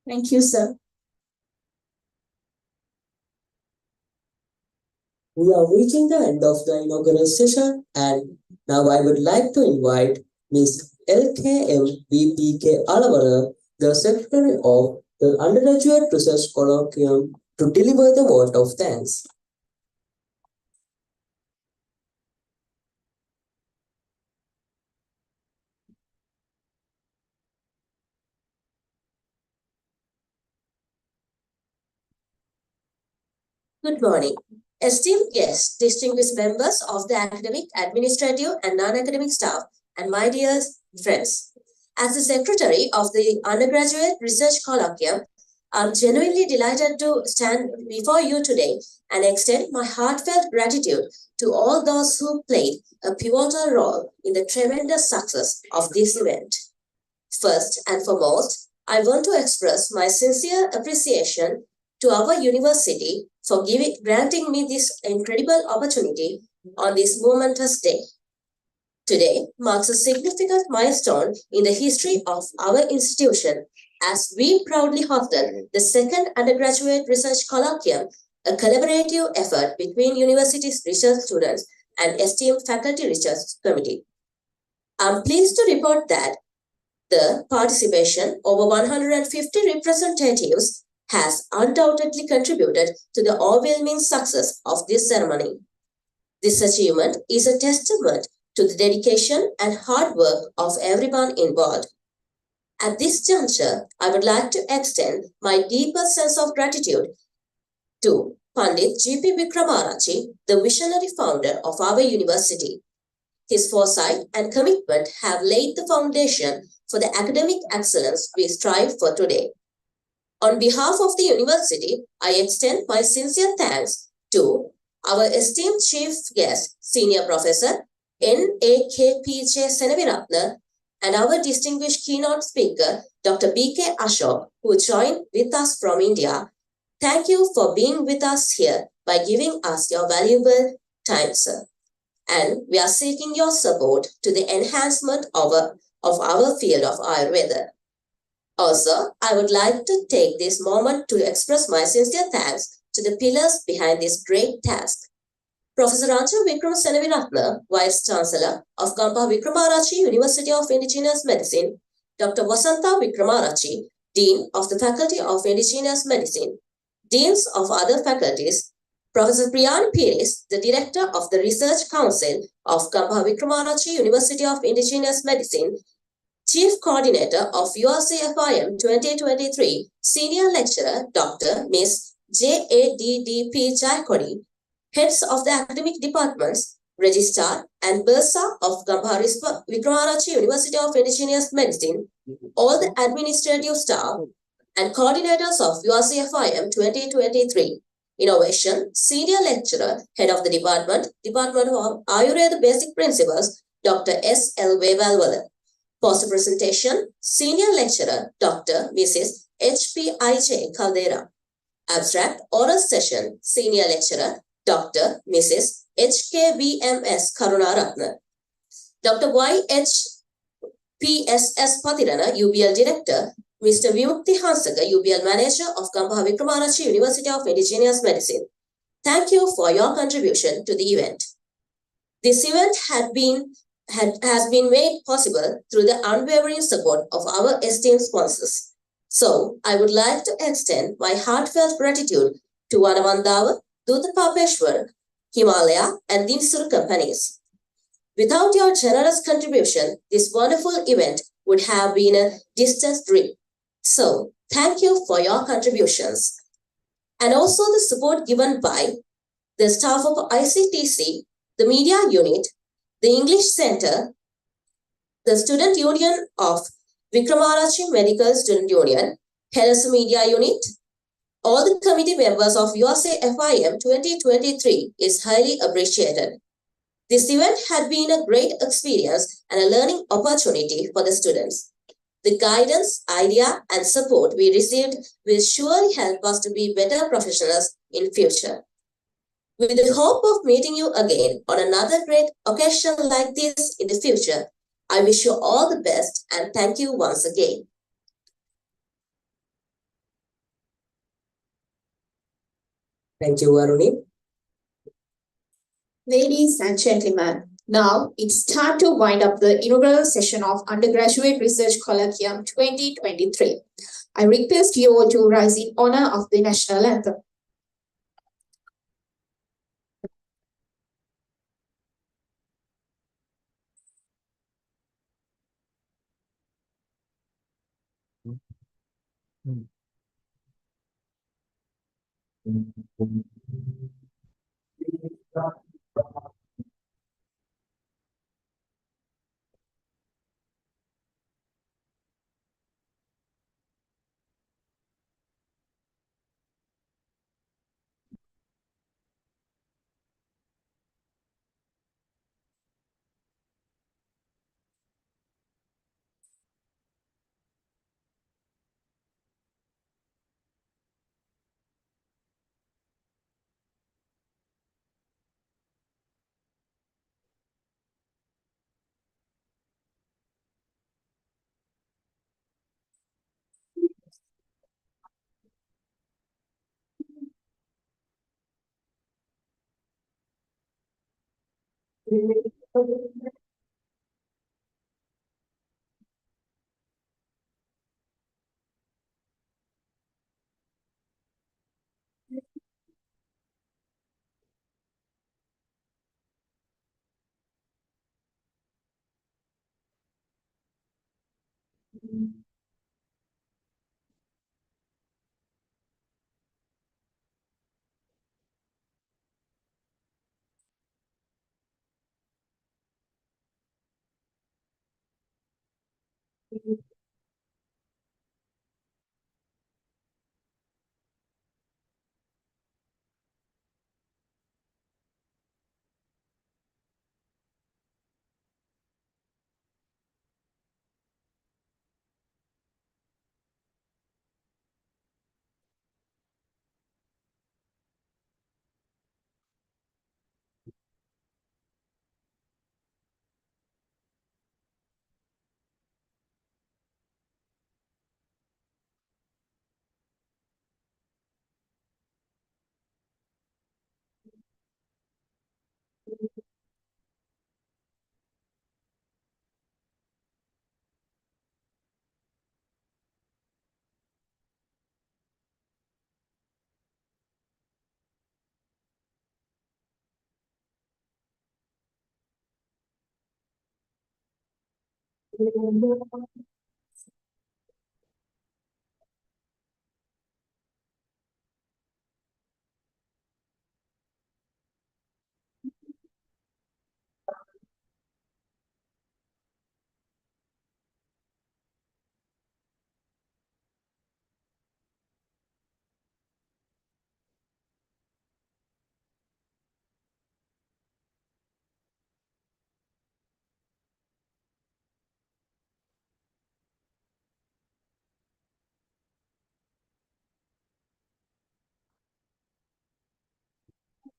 Thank you, sir. We are reaching the end of the inaugural session, and now I would like to invite Ms. LKM Alavara, the Secretary of the Undergraduate Research Colloquium, to deliver the vote of thanks. Good morning. Esteemed guests, distinguished members of the academic, administrative, and non-academic staff, and my dear friends. As the Secretary of the Undergraduate Research Colloquium, I'm genuinely delighted to stand before you today and extend my heartfelt gratitude to all those who played a pivotal role in the tremendous success of this event. First and foremost, I want to express my sincere appreciation to our university for granting me this incredible opportunity on this momentous day. Today marks a significant milestone in the history of our institution as we proudly hosted the second undergraduate research colloquium, a collaborative effort between university's research students and esteemed faculty research committee. I'm pleased to report that the participation over 150 representatives has undoubtedly contributed to the overwhelming success of this ceremony. This achievement is a testament to the dedication and hard work of everyone involved. At this juncture, I would like to extend my deepest sense of gratitude to Pandit G.P. Vikramarachi, the visionary founder of our university. His foresight and commitment have laid the foundation for the academic excellence we strive for today. On behalf of the university, I extend my sincere thanks to our esteemed chief guest, Senior Professor N.A.K.P.J. Senaviratna, and our distinguished keynote speaker, Dr. B.K. Ashok, who joined with us from India. Thank you for being with us here by giving us your valuable time, sir. And we are seeking your support to the enhancement of our field of Ayurveda. Also, I would like to take this moment to express my sincere thanks to the pillars behind this great task. Professor Ranjana Vikramasamy, Vice Chancellor of Kampa Vikramarachi University of Indigenous Medicine, Dr. Vasantha Vikramarachi, Dean of the Faculty of Indigenous Medicine, Deans of other faculties, Professor Priyani Pires, the Director of the Research Council of Kampa Vikramarachi University of Indigenous Medicine, Chief Coordinator of URCFIM 2023, Senior Lecturer Dr. Ms. J.A.D.D.P. Jayakodi, Heads of the Academic Departments, Registrar and Bursa of Kampa Vikramarachi University of Indigenous Medicine, all the administrative staff and coordinators of URCFIM 2023, Innovation, Senior Lecturer, Head of the Department of Ayurveda Basic Principles, Dr. S. L. Valvala. Poster presentation, Senior Lecturer, Dr. Mrs. H.P.I.J. Caldera. Abstract, Oral Session, Senior Lecturer, Dr. Mrs. H.K.V.M.S. Karunaratna. Dr. Y.H.P.S.S. Patirana, UBL Director, Mr. Vimukti Hansaka, UBL Manager of Kampa Vikramarachi University of Indigenous Medicine. Thank you for your contribution to the event. This event had been has been made possible through the unwavering support of our esteemed sponsors. So, I would like to extend my heartfelt gratitude to Vanavandava, Dutapapeshwar, Himalaya, and Dinsur companies. Without your generous contribution, this wonderful event would have been a distant dream. So, thank you for your contributions. And also the support given by the staff of ICTC, the media unit, the English Center, the Student Union of Vikramarachi Medical Student Union, Hellas Media Unit, all the committee members of USA FIM 2023 is highly appreciated. This event had been a great experience and a learning opportunity for the students. The guidance, idea, and support we received will surely help us to be better professionals in future. With the hope of meeting you again on another great occasion like this in the future, I wish you all the best and thank you once again. Thank you, Aruni. Ladies and gentlemen, now it's time to wind up the inaugural session of Undergraduate Research Colloquium 2023. I request you all to rise in honor of the national anthem.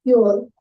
You all.